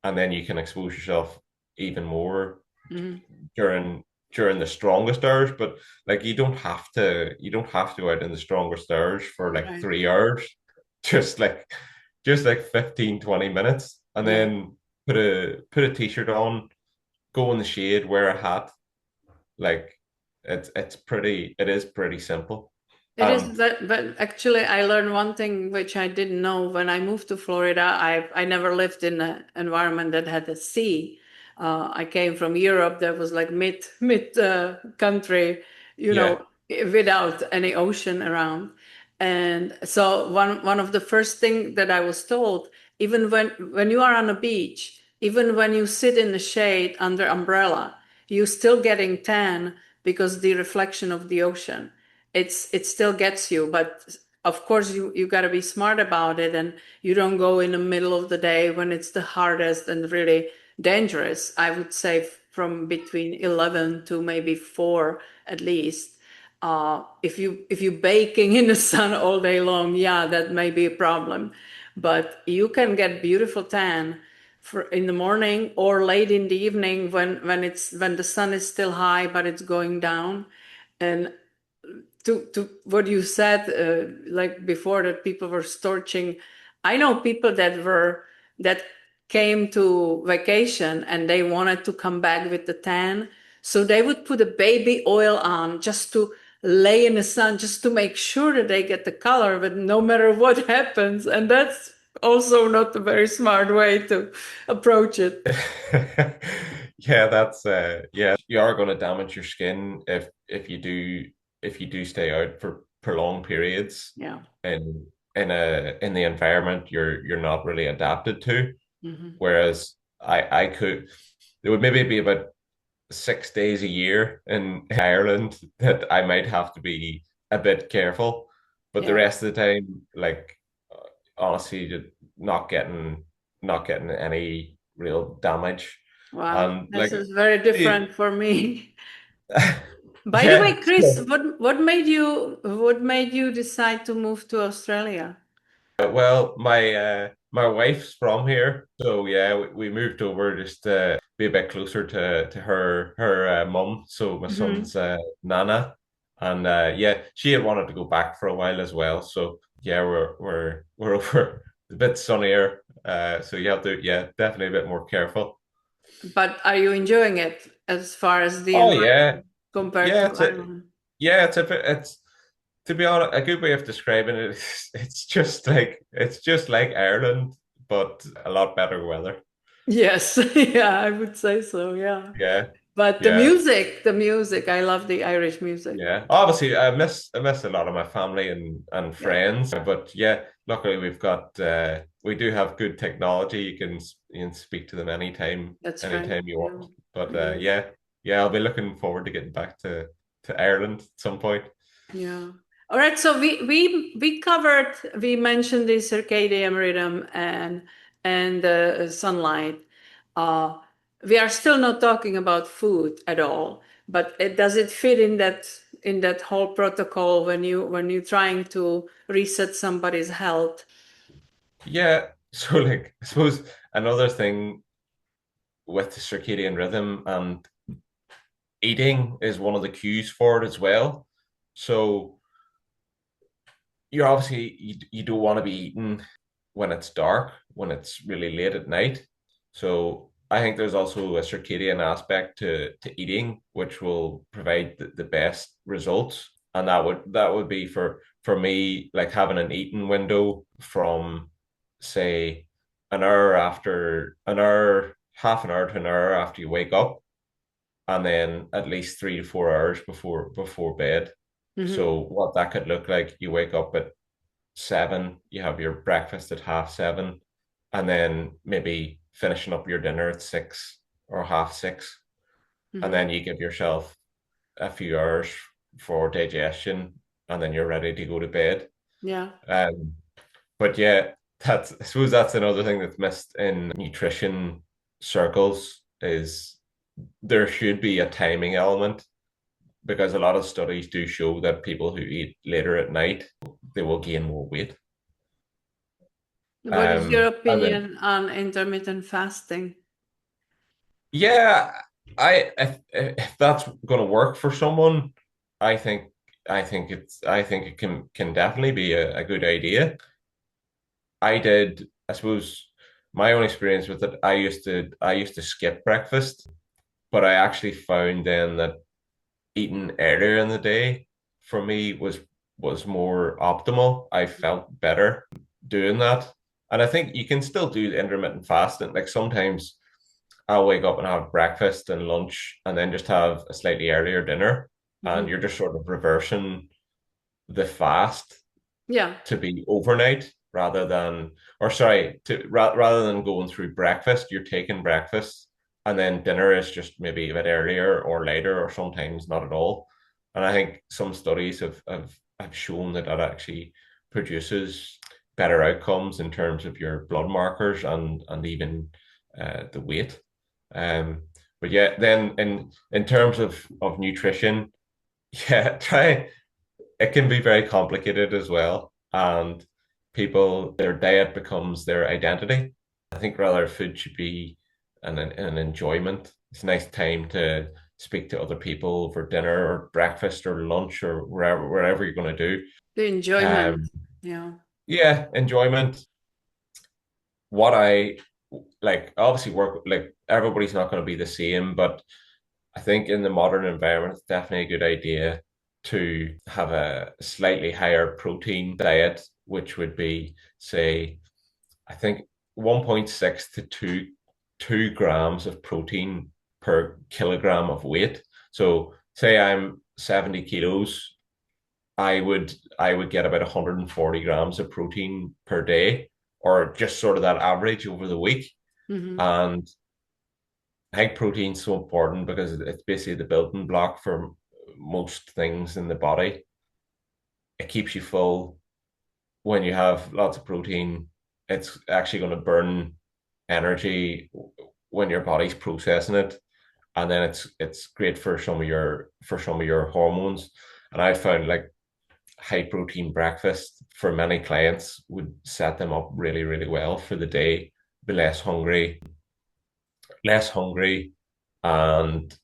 and then you can expose yourself even more Mhm. during the strongest hours. But like you don't have to go out in the strongest hours for like Right. 3 hours. Just like 15-20 minutes, and Yeah. then put a t-shirt on, go in the shade, wear a hat. Like it is pretty simple. It is And that, but actually, I learned one thing which I didn't know when I moved to Florida. I never lived in an environment that had a sea. I came from Europe that was like mid country, you yeah, know, without any ocean around. And so one of the first thing that I was told, even when you are on a beach, even when you sit in the shade under umbrella, you're still getting tan because the reflection of the ocean it still gets you, but of course you got to be smart about it, and you don't go in the middle of the day when it's the hardest and really dangerous. I would say from between 11 to maybe 4 at least. If you baking in the sun all day long, yeah, that may be a problem, but you can get beautiful tan for in the morning or late in the evening when the sun is still high but it's going down. And to what you said, like before, that people were storching. I know people that came to vacation and they wanted to come back with the tan, so they would put a baby oil on just to lay in the sun, just to make sure that they get the color, but no matter what happens. And that's also not a very smart way to approach it. yeah, yeah, you are going to damage your skin if you do stay out for prolonged periods Yeah. in in the environment you're not really adapted to. Hmm. Whereas I could there would maybe be about 6 days a year in Ireland that I might have to be a bit careful, but the Yeah. rest of the time, like honestly, not getting any real damage. Wow, And this like, is very it, different for me. By the way, yeah. Chris, what made you decide to move to Australia? Well, my wife's from here, so yeah, we moved over just to be a bit closer to her mum. So my Hmm. son's nana, and yeah, she had wanted to go back for a while as well. So yeah, we're over a bit sunnier, so you have to, yeah, definitely a bit more careful. But are you enjoying it as far as the Oh yeah, environment compared yeah, to Ireland? it's to be honest, a good way of describing it is it's just like Ireland, but a lot better weather. Yes, yeah, I would say so, yeah. Yeah, But yeah, the music, I love the Irish music. yeah. Obviously, I miss a lot of my family and Yeah, friends, but yeah, luckily we do have good technology. You can speak to them that's right. anytime you Yeah, want. But yeah. yeah, I'll be looking forward to getting back to Ireland at some point. Yeah. All right. So we mentioned the circadian rhythm and sunlight. Uh, we are still not talking about food at all, but does it fit in that whole protocol when you're trying to reset somebody's health? Yeah, so like I suppose another thing with the circadian rhythm and eating is one of the cues for it as well. So you're obviously you don't want to be eating when it's dark, when it's really late at night. So I think there's also a circadian aspect to eating, which will provide the best results. And that would be for me, like having an eating window from say half an hour to an hour after you wake up, and then at least 3 to 4 hours before bed. Hmm. So what that could look like, you wake up at 7, you have your breakfast at half 7, and then maybe finishing up your dinner at 6 or half 6, and Hmm. then you give yourself a few hours for digestion, and then you're ready to go to bed. Yeah. Um, but yeah. that's I suppose that's another thing that's missed in nutrition circles is there should be a timing element because a lot of studies do show that people who eat later at night they will gain more weight. What is your And then opinion on intermittent fasting? yeah, if that's going to work for someone, I think I think it can definitely be a good idea. I suppose my own experience with it, I used to skip breakfast, but I actually found then that eating earlier in the day for me was more optimal. I felt better doing that. And I think you can still do the intermittent fasting. Like sometimes I'll wake up and have breakfast and lunch and then just have a slightly earlier dinner. And Mhm. you're just sort of reversing the fast Yeah. to be overnight rather than, or sorry, rather than going through breakfast, you're taking breakfast and then dinner is just maybe a bit earlier or later or sometimes not at all. And I think some studies have shown that that actually produces better outcomes in terms of your blood markers and even the weight. Um, but yeah, then in terms of nutrition, yeah, try it can be very complicated as well. And people, their diet becomes their identity. I think rather food should be an enjoyment. It's a nice time to speak to other people over dinner or breakfast or lunch or wherever you're going to do. The enjoyment. Um, Yeah. yeah, enjoyment. What I like, obviously, work like everybody's not going to be the same, but I think in the modern environment, it's definitely a good idea to have a slightly higher protein diet, which would be, say, I think 1.6 to 2 grams of protein per kilogram of weight. So say I'm 70 kilos, I would get about 140 grams of protein per day, or just sort of that average over the week. Hmm. And I think protein's so important because it's basically the building block for most things in the body. It keeps you full. When you have lots of protein, it's actually going to burn energy when your body's processing it, and then it's great for some of your hormones. And I found like high protein breakfast for many clients would set them up really, really well for the day, be less hungry, and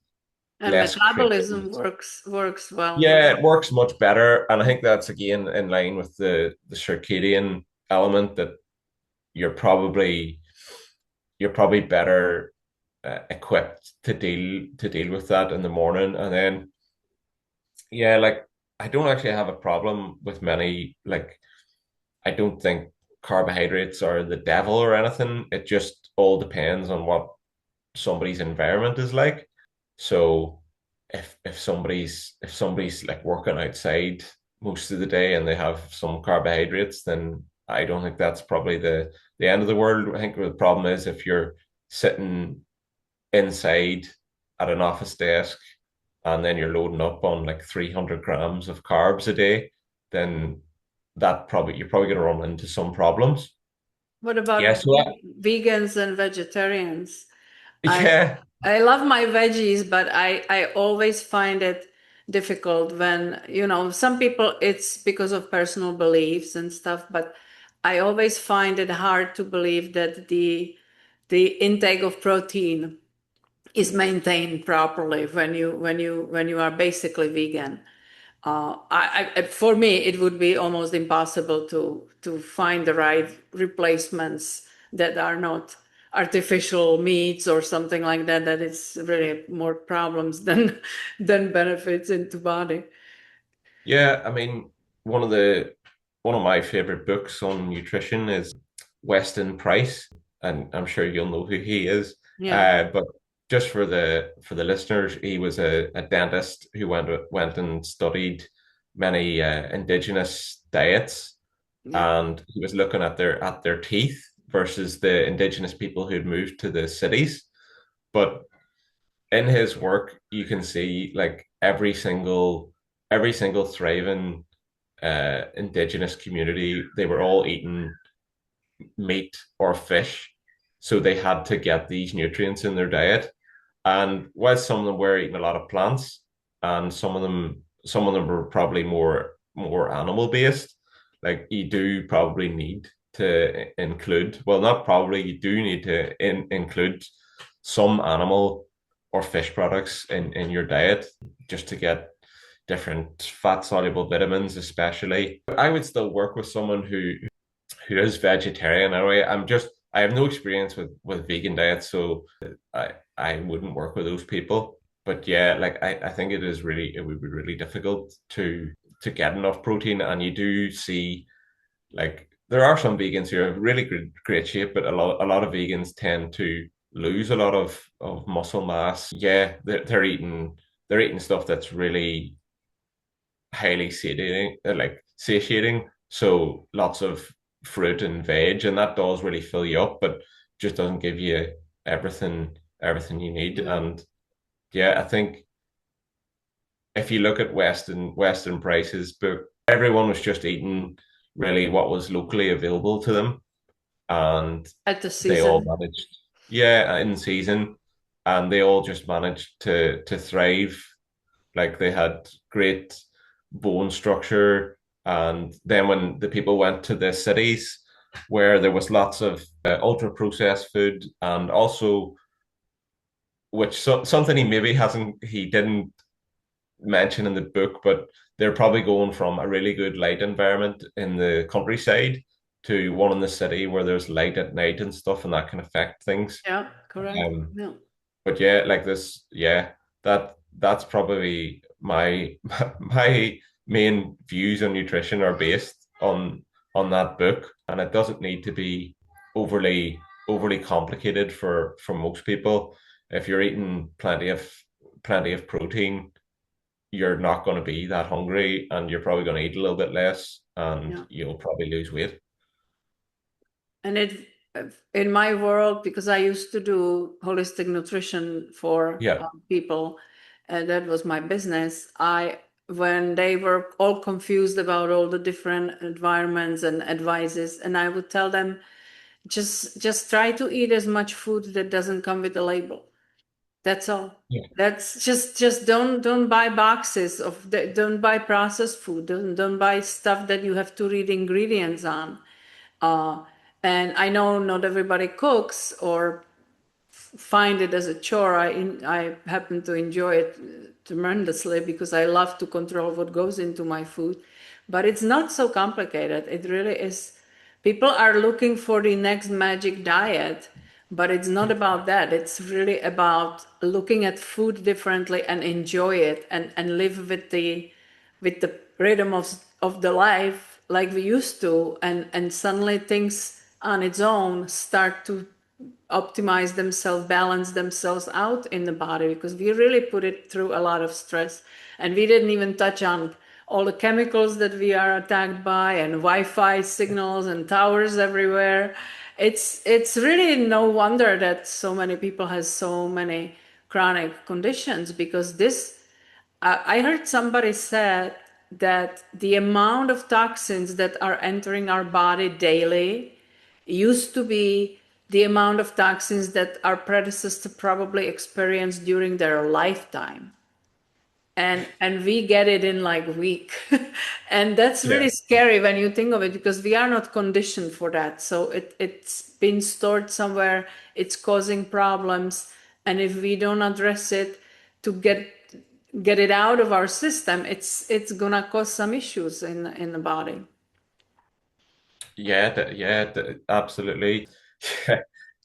And less metabolism cravings. works well with Yeah, it. it works much better. And I think that's again in line with the circadian element that you're probably you're probably better equipped to deal with that in the morning. And then yeah, like I don't actually have a problem with many like I don't think carbohydrates are the devil or anything. It just all depends on what somebody's environment is like. So if somebody's like working outside most of the day and they have some carbohydrates, then I don't think that's probably the end of the world. I think the problem is if you're sitting inside at an office desk and then you're loading up on like 300 grams of carbs a day, then that probably you're probably going to run into some problems. What Yeah, about so that, vegans and vegetarians? I yeah, I love my veggies, but I always find it difficult when, some people it's because of personal beliefs and stuff, but I always find it hard to believe that the intake of protein is maintained properly when you are basically vegan. For me, it would be almost impossible to find the right replacements that are not artificial meats or something like that. That it's really more problems than than benefits into body. yeah. I mean, one of my favorite books on nutrition is Weston Price, and I'm sure you'll know who he is. Yeah, But just for the listeners, he was a dentist who went and studied many indigenous diets, yeah. and he was looking at their teeth versus the indigenous people who'd moved to the cities. But in his work, you can see like every single thriving indigenous community, they were all eating meat or fish, so they had to get these nutrients in their diet. And while some of them were eating a lot of plants, and some of them were probably more animal based, like you do probably need to include, well, not probably, you do need to include some animal or fish products in your diet just to get different fat soluble vitamins, especially. I would still work with someone who is vegetarian anyway. I have no experience with vegan diets, so I wouldn't work with those people. But yeah, like I think it would be really difficult to get enough protein. And you do see, like, there are some vegans who are in really great shape, but a lot of vegans tend to lose a lot of muscle mass. Yeah, they're eating stuff that's really highly satiating. So lots of fruit and veg, and that does really fill you up, but just doesn't give you everything you need. Yeah. And yeah, I think if you look at Western prices book, everyone was just eating really what was locally available to them, and At the they all season. managed, yeah, in season, and they all just managed to thrive. Like they had great bone structure. And then when the people went to the cities where there was lots of ultra processed food, and also, something he didn't mention in the book, but they're probably going from a really good light environment in the countryside to one in the city where there's light at night and stuff, and that can affect things. Yeah, correct. Um, Yeah. but yeah, like this, yeah, that's probably my main views on nutrition are based on that book, and it doesn't need to be overly overly complicated for most people. If you're eating plenty of protein, you're not going to be that hungry, and you're probably going to eat a little bit less, and Yeah. you'll probably lose weight. And in my world, because I used to do holistic nutrition for Yeah, people, and that was my business. When they were all confused about all the different environments and advices, and I would tell them, just try to eat as much food that doesn't come with a label. That's all. yeah, That's just don't buy boxes don't buy processed food. Don't buy stuff that you have to read ingredients on. Uh, and I know not everybody cooks or find it as a chore. I happen to enjoy it tremendously because I love to control what goes into my food. But it's not so complicated. It really is. People are looking for the next magic diet, but it's not about that. It's really about looking at food differently and enjoy it and live with the rhythm of the life like we used to, and suddenly things on its own start to optimize themselves, balance themselves out in the body, because we really put it through a lot of stress. And we didn't even touch on all the chemicals that we are attacked by, and Wi-Fi signals and towers everywhere. It's really no wonder that so many people has so many chronic conditions, because this I heard somebody said that the amount of toxins that are entering our body daily used to be the amount of toxins that our predecessors probably experienced during their lifetime. And we get it in like a week. And that's yeah. really scary when you think of it, because we are not conditioned for that. So it's been stored somewhere, it's causing problems. And if we don't address it to get it out of our system, it's gonna cause some issues in the body. Yeah, absolutely.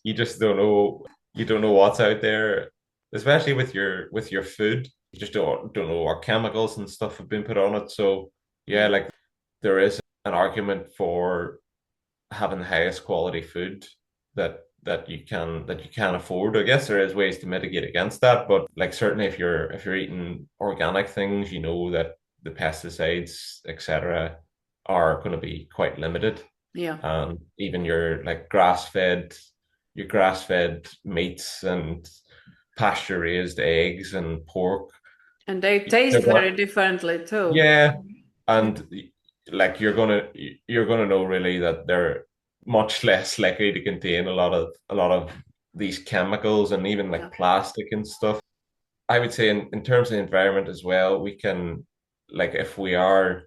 You just don't know. You don't know what's out there, especially with your food. You just don't know what chemicals and stuff have been put on it. So yeah, Yeah. like there is an argument for having the highest quality food that you can afford. I guess there is ways to mitigate against that, but like certainly if you're eating organic things, you know that the pesticides, etc., are going to be quite limited. Yeah. Even your grass fed meats and pasture raised eggs and pork, And they they're taste going, very differently too. yeah, and like you're gonna know really that they're much less likely to contain a lot of these chemicals and even Yeah. like plastic and stuff. I would say in terms of the environment as well, we can like if we are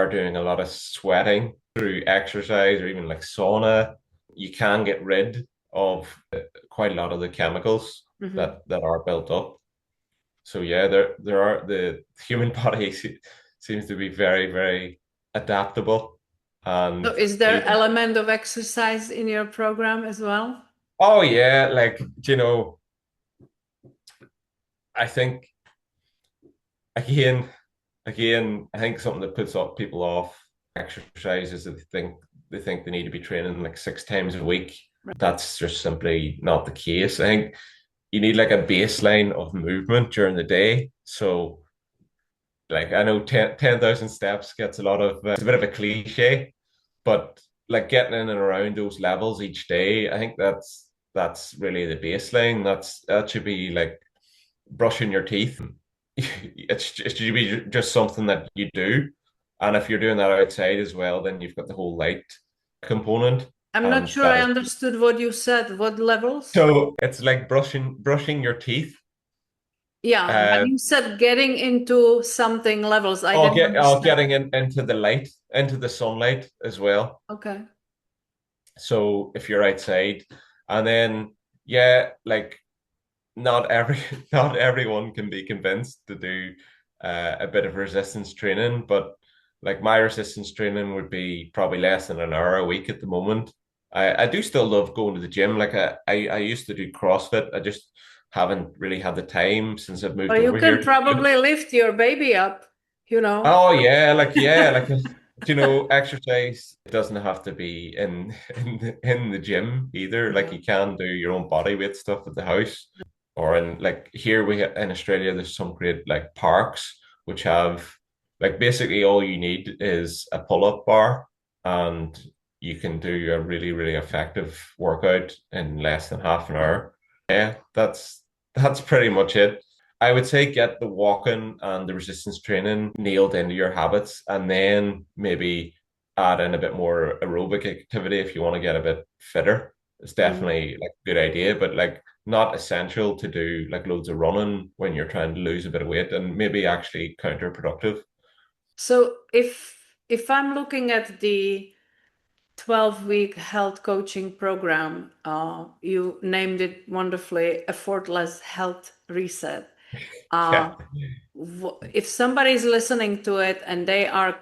doing a lot of sweating through exercise or even like sauna, you can get rid of quite a lot of the chemicals Mhm. that are built up. So yeah, there are the human body seems to be very, very adaptable. So And is there even element of exercise in your program as well? oh yeah, like I think again I think something that puts up people off exercise is that they think they need to be training like 6 times a week. That's just simply not the case. I think you need like a baseline of movement during the day. So like I know 10,000 steps gets a lot of it's a bit of a cliche, but like getting in and around those levels each day, I think that's really the baseline. That should be like brushing your teeth. It should be just something that you do. And if you're doing that outside as well, then you've got the whole light component. I'm not And sure that I is understood what you said. What levels? so it's like brushing your teeth. Yeah, but Uh you said getting into something levels. I oh didn't get oh understand. getting into the light, into the sunlight as well. Okay. So if you're outside, and then yeah, like not every not everyone can be convinced to do a bit of resistance training, but like my resistance training would be probably less than an hour a week at the moment. I do still love going to the gym. Like I used to do CrossFit. I just haven't really had the time since I've moved Well, you over can here to the gym. probably lift your baby up, you know. Oh yeah, like exercise doesn't have to be in the gym either. Like Yeah. you can do your own body weight stuff at the house, or in like here in Australia, there's some great like parks which have like basically all you need is a pull-up bar, and you can do a really, really effective workout in less than half an hour. Yeah, that's pretty much it. I would say get the walking and the resistance training nailed into your habits, and then maybe add in a bit more aerobic activity if you want to get a bit fitter. It's Mhm. definitely like a good idea, but like not essential to do like loads of running when you're trying to lose a bit of weight, and maybe actually counterproductive. So if I'm looking at the 12-week health coaching program, you named it wonderfully, Effortless Health Reset. Yeah. Uh, if somebody's listening to it and they are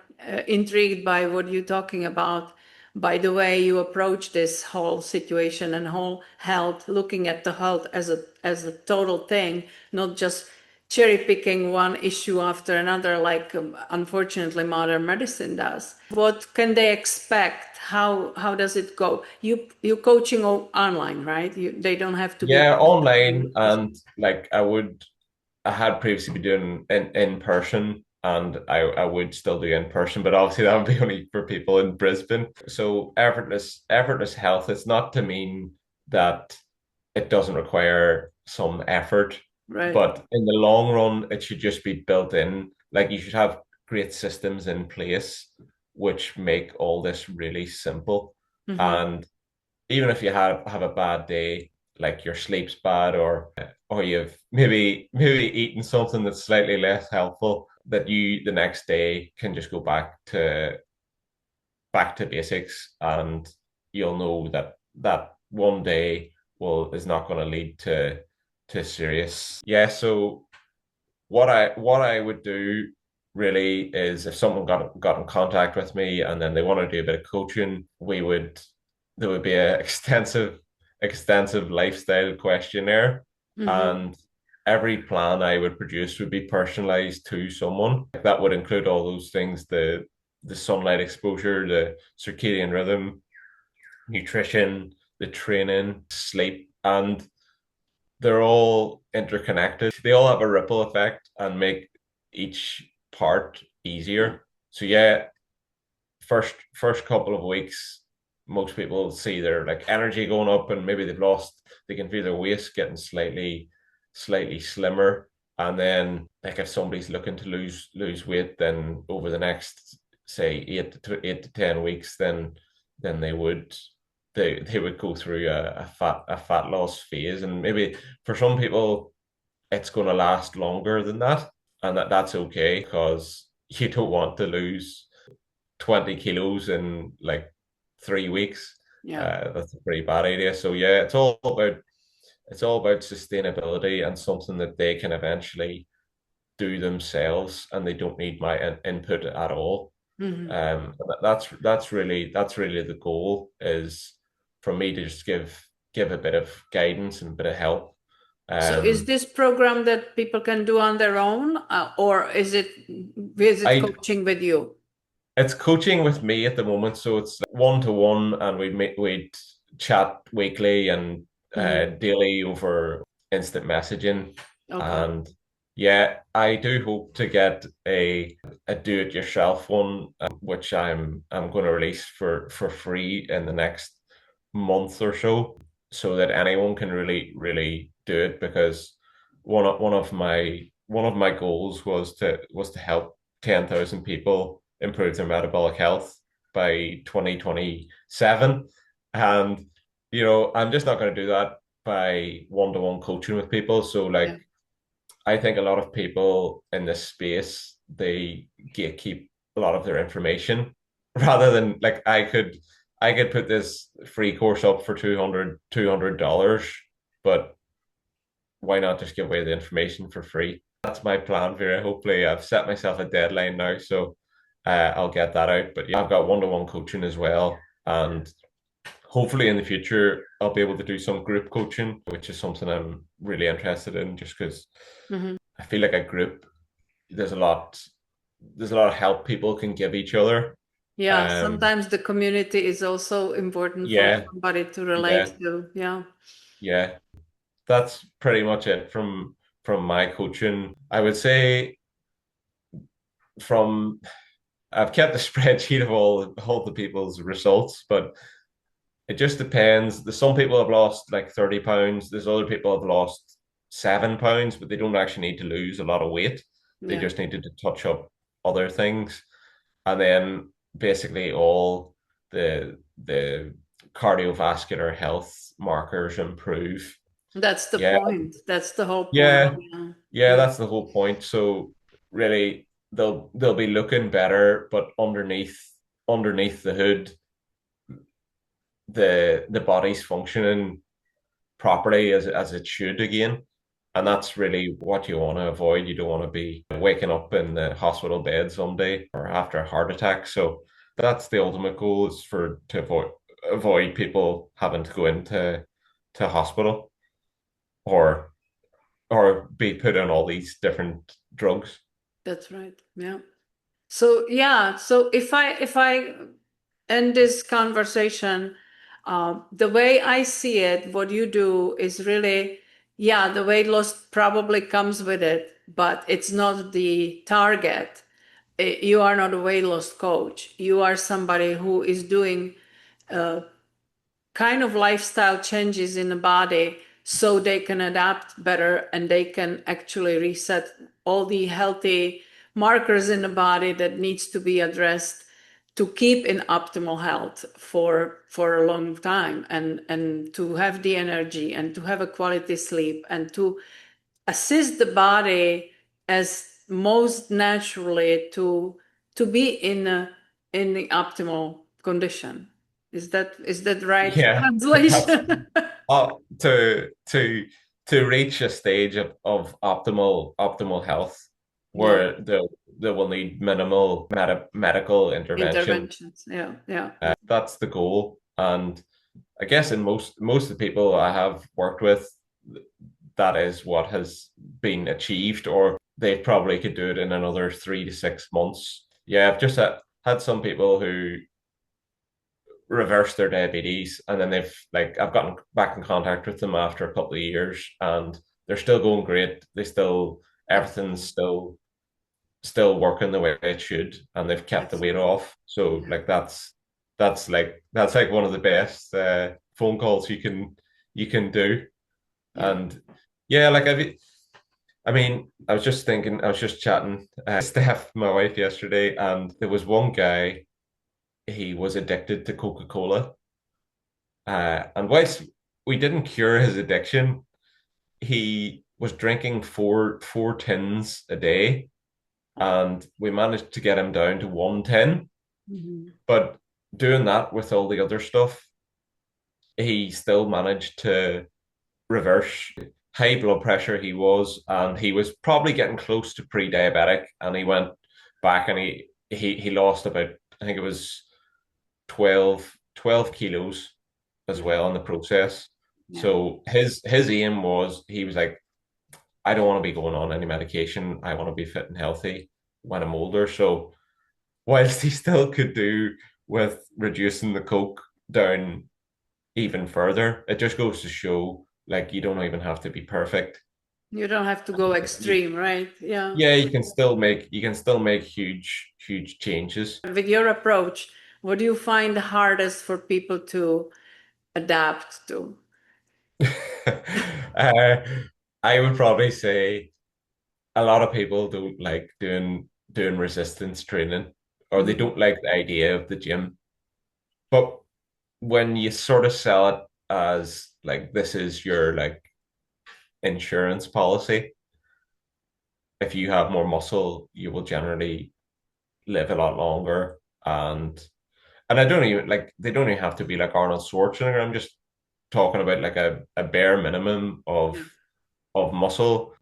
intrigued by what you're talking about, by the way you approach this whole situation and whole health, looking at the health as a total thing, not just cherry picking one issue after another, like unfortunately modern medicine does. What can they expect? How does it go? You coaching online, right? They don't have to be Yeah, physically online present. and like I had previously been doing in person, and I would still do in person, but obviously that would be only for people in Brisbane. So effortless health, it's not to mean that it doesn't require some effort, Right. but in the long run, it should just be built in. Like you should have great systems in place which make all this really simple. Mm-hmm. And even if you have a bad day, like your sleep's bad, or you've maybe eaten something that's slightly less helpful, that you the next day can just go back to basics, and you'll know that that one day is not going to lead to serious. Yeah, so what I would do really is if someone got in contact with me and then they want to do a bit of coaching, there would be a extensive lifestyle questionnaire, Mm-hmm. and every plan I would produce would be personalized to someone. That would include all those things, the sunlight exposure, the circadian rhythm, nutrition, the training, sleep, and they're all interconnected. They all have a ripple effect and make each part easier. So yeah, first couple of weeks, most people see their like energy going up, and maybe they can feel their waist getting slightly slimmer. And then like if somebody's looking to lose weight, then over the next say 8 to 10 weeks, then then they would go through a fat loss phase, and maybe for some people it's going to last longer than that, and that's okay because you don't want to lose 20 kilos in like 3 weeks. Yeah. That's a pretty bad idea. So yeah, it's all about sustainability and something that they can eventually do themselves, and they don't need my input at all. Hmm. That's really the goal, is for me to just give a bit of guidance and a bit of help. So is Um, this program that people can do on their own, or is it visit I coaching with you? It's coaching with me at the moment, so it's one to one, and we'd chat weekly and Hmm. daily over instant messaging. Okay. And yeah, I do hope to get a do-it-yourself one, which I'm going to release for free in the next month or so that anyone can really do it, because one of my goals was to help 10,000 people improve their metabolic health by 2027. And I'm just not going to do that by one-to-one coaching with people. So Yeah. like, I think a lot of people in this space, they gatekeep a lot of their information rather than, like, I could put this free course up for $200, but why not just give away the information for free? That's my plan, Vera. Hopefully, I've set myself a deadline now, so I'll get that out. But yeah, I've got one-to-one coaching as well, and hopefully in the future I'll be able to do some group coaching, which is something I'm really interested in, just because Hmm. I feel like a group, there's a lot, there's a lot of help people can give each other. Yeah, Um, sometimes the community is also important for yeah, somebody to relate yeah, to. Yeah. yeah. That's pretty much it from my coaching. I would say from I've kept a spreadsheet of all the people's results, but it just depends. There's some people have lost like 30 pounds. There's other people have lost 7 pounds, but they don't actually need to lose a lot of weight. They Yeah. just needed to touch up other things. And then basically all the cardiovascular health markers improve. That's the Yeah, point. That's the whole point. yeah, Yeah. yeah, Yeah. that's the whole point. So really they'll be looking better, but underneath the hood, the body's functioning properly as it should again. And Yeah. that's really what you want to avoid. You don't want to be waking up in the hospital bed someday or after a heart attack. So that's the ultimate goal, is for to avoid people having to go into hospital, or be put on all these different drugs. That's right. Yeah. So yeah, so if I end this conversation, the way I see it, what you do is really, yeah, the weight loss probably comes with it, but it's not the target. You are not a weight loss coach. You are somebody who is doing kind of lifestyle changes in the body so they can adapt better and they can actually reset all the healthy markers in the body that needs to be addressed to keep in optimal health for a long time, and to have the energy and to have a quality sleep and to assist the body as most naturally to be in the optimal condition. Is that right Yeah, that's translation? to reach a stage of optimal health, Yeah, where they will need minimal medical intervention. interventions. Yeah, yeah, That's the goal. And I guess in most of the people I have worked with, that is what has been achieved, or they probably could do it in another 3 to 6 months. Yeah, I've just had some people who reverse their diabetes, and then I've gotten back in contact with them after a couple of years, and they're still going great. Everything's still working the way it should, and they've kept the weight excellent. off. So Yeah, like that's like one of the best phone calls you can do. yeah. And yeah, like I was just thinking, I was just chatting Steph, my wife, yesterday, and there was one guy. he was addicted to Coca-Cola. And whilst we didn't cure his addiction, he was drinking four tins a day, and we managed to get him down to one tin. Mhm. But doing that with all the other stuff, he still managed to reverse high blood pressure and he was probably getting close to pre-diabetic, and he went back and he lost about, I think it was 12 kilos as Yeah. well in the process. Yeah. So his aim was, he was like, I don't want to be going on any medication. I want to be fit and healthy when I'm older. So whilst he still could do with reducing the coke down even further, it just goes to show, like, you don't even have to be perfect. You don't have to go You, extreme, right? Yeah. yeah, you can still make huge changes. With your approach, what do you find the hardest for people to adapt to? uh, I would probably say a lot of people don't like doing resistance training, or they Mhm. don't like the idea of the gym. But when you sort of sell it as like, this is your like insurance policy, if you have more muscle, you will generally live a lot longer. And I don't even like, they don't even have to be like Arnold Schwarzenegger. I'm just talking about like a bare minimum Yeah. of muscle.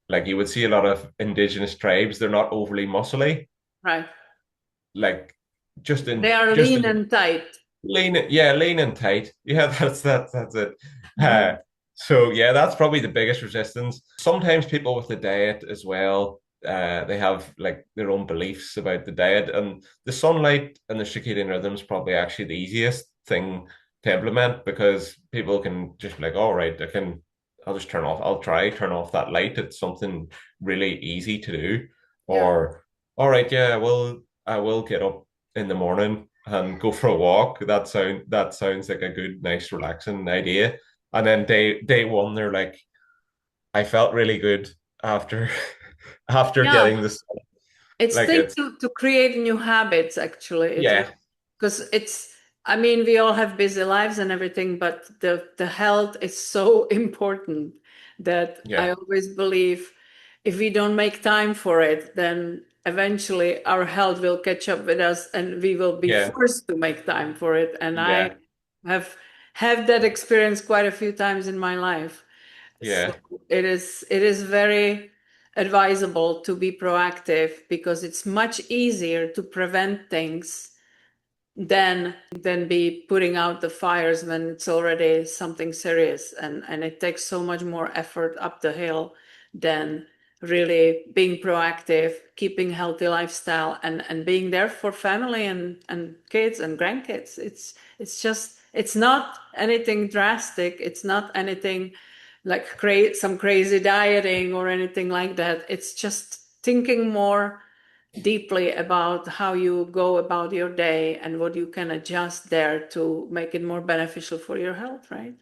Like, you would see a lot of indigenous tribes, they're not overly muscly. Right. Like, just They in are just lean in and tight. lean and tight. Yeah, that's it. Uh, Mhm. so yeah, that's probably the biggest resistance. Sometimes people with the diet as well, they have like their own beliefs about the diet, and the sunlight and the circadian rhythm is probably actually the easiest thing to implement, because people can just be like, all right, I'll just turn off that light. It's something really easy to do. Yeah. Or, all right, yeah, well, I will get up in the morning and go for a walk. That sounds like a good, nice, relaxing idea. And then day one, they're like, I felt really good after after Yeah. getting this. It's Like, things it's, to create new habits, actually. yeah, Because I mean, we all have busy lives and everything, but the health is so important that I yeah, always believe if we don't make time for it, then eventually our health will catch up with us and we will be yeah, forced to make time for it. And I yeah, have have that experience quite a few times in my life. So yeah. it is very advisable to be proactive because it's much easier to prevent things than be putting out the fires when it's already something serious, and it takes so much more effort up the hill than really being proactive, keeping healthy lifestyle, and being there for family and kids and grandkids. It's just it's not anything drastic. It's not anything like create some crazy dieting or anything like that. It's just thinking more deeply about how you go about your day and what you can adjust there to make it more beneficial for your health, right?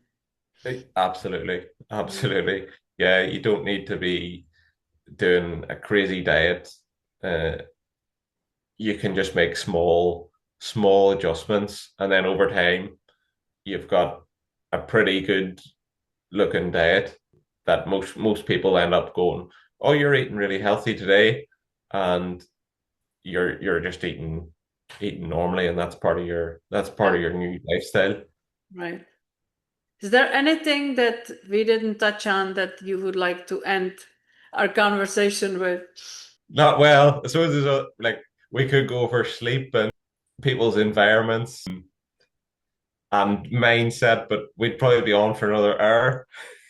Absolutely, Mm. absolutely. Yeah, you don't need to be doing a crazy diet. Uh, you can just make small adjustments, and then over time, you've got a pretty good looking diet that most people end up going, oh, you're eating really healthy today, and you're just eating normally, and that's part Yeah, of your new lifestyle. right. Is there anything that we didn't touch on that you would like to end our conversation with? Not well. I suppose like, we could go over sleep and people's environments and mindset, but we'd probably be on for another hour.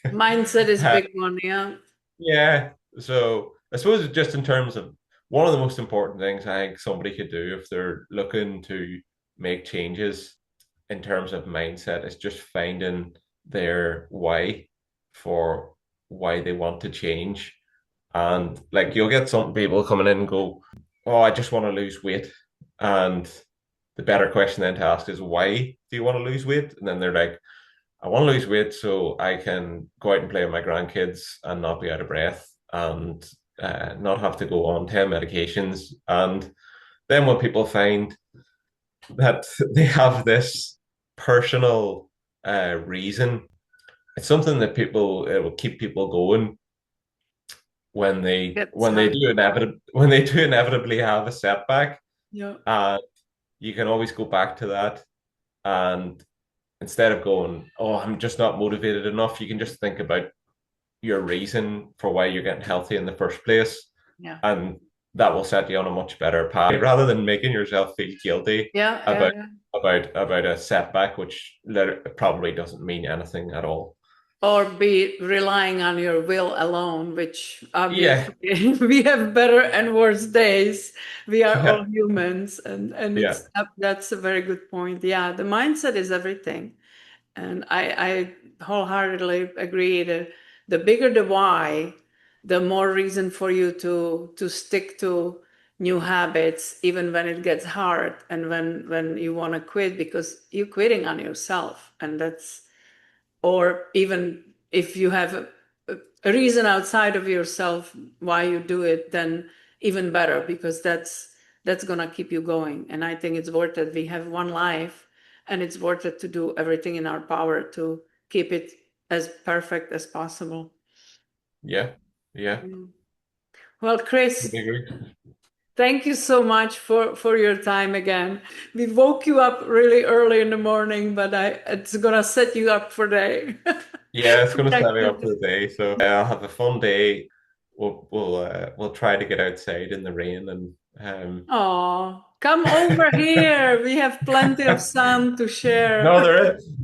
Mindset is big one, yeah. Yeah. So I suppose just in terms of, one of the most important things I think somebody could do if they're looking to make changes in terms of mindset is just finding their why, for why they want to change. And like, you'll get some people coming in and go, oh, I just want to lose weight. And the better question then to ask is, why do you want to lose weight? And then they're like, I want to lose weight so I can go out and play with my grandkids and not be out of breath, and not have to go on 10 medications. And then what people find that they have this personal reason. It's something that people it will keep people going Gets hard. when they do inevitably have a setback. Yeah. And you can always go back to that. And instead of going, oh, I'm just not motivated enough, you can just think about your reason for why you're getting healthy in the first place. Yeah. And that will set you on a much better path rather than making yourself feel guilty Yeah. Yeah. about Yeah. about a setback, which probably doesn't mean anything at all. Or be relying on your will alone, which Yeah, obviously we have better and worse days. We are all yeah, humans, and yeah, that's a very good point. Yeah, the mindset is everything. And I wholeheartedly agree that the bigger the why, the more reason for you to stick to new habits, even when it gets hard and when you want to quit, because you're quitting on yourself. And that's, or even if you have a reason outside of yourself why you do it, then even better, because that's gonna keep you going. And I think it's worth it. We have one life, and it's worth it to do everything in our power to keep it as perfect as possible. yeah, yeah. Mm. Well, Chris, I agree. thank you so much for your time again. We woke you up really early in the morning, but I it's gonna set you up for day. Yeah, it's For going to set me up for activity. the day. So I'll have a fun day. We'll try to get outside in the rain and Oh, come over here. We have plenty of sun to no, share.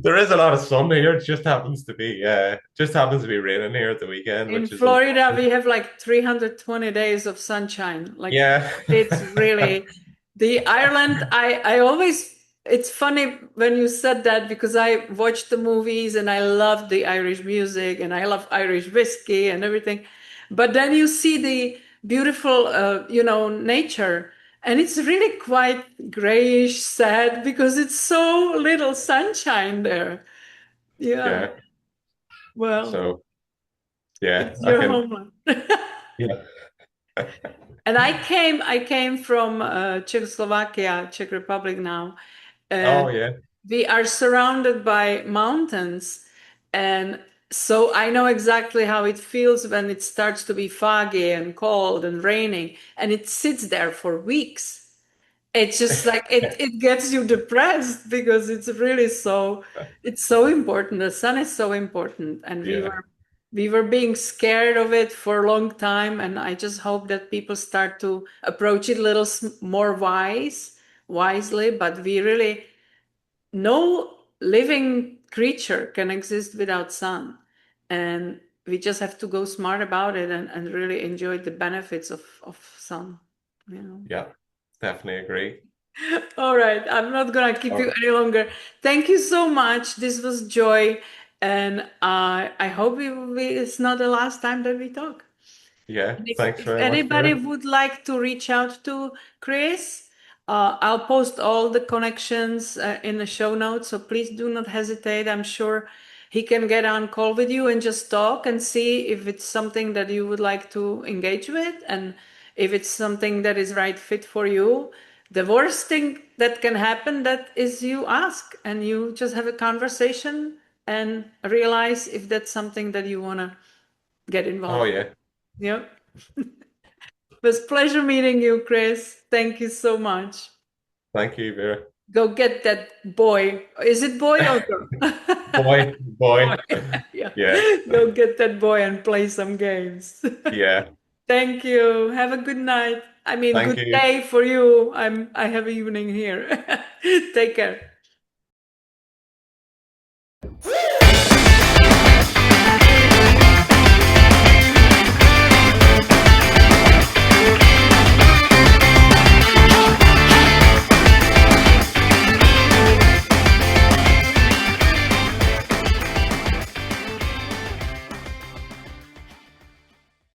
there is a lot of sun here. It just happens to be raining here at the weekend, In which is Florida, unfortunate. we have like 320 days of sunshine. Like Yeah, it's really the Ireland. I always, it's funny when you said that because I watched the movies and I love the Irish music and I love Irish whiskey and everything. But then you see the beautiful, nature, and it's really quite grayish, sad because it's so little sunshine there. Yeah. yeah. Well, So yeah, it's I your can. homeland. Yeah. And I came from Czechoslovakia, Czech Republic now, Oh and yeah, we are surrounded by mountains, and so I know exactly how it feels when it starts to be foggy and cold and raining, and it sits there for weeks. It's just like it gets you depressed because it's so important. The sun is so important, and we yeah. were we were being scared of it for a long time, and I just hope that people start to approach it a little more wisely. But we really, no living creature can exist without sun, and we just have to go smart about it and really enjoy the benefits of sun. You know. Yeah, definitely agree. All right, I'm not gonna keep you Oh, any longer. Thank you so much. This was joy, and I hope it's not the last time that we talk. yeah. And Thanks if very much, anybody Vera. would like to reach out to Chris, I'll post all the connections in the show notes. So please do not hesitate. I'm sure he can get on call with you and just talk and see if it's something that you would like to engage with and if it's something that is right fit for you. The worst thing that can happen that is you ask and you just have a conversation and realize if that's something that you want to get Oh involved. yeah. Yep. It was pleasure meeting you, Chris. Thank you so much. Thank you, Vera. Go get that boy. Is it boy or girl? Boy, Boy. boy. Yeah. Yeah, Go get that boy and play some games. yeah. Thank you. Have a good night. I mean, Thank good you. day for you. I have evening here. Take care.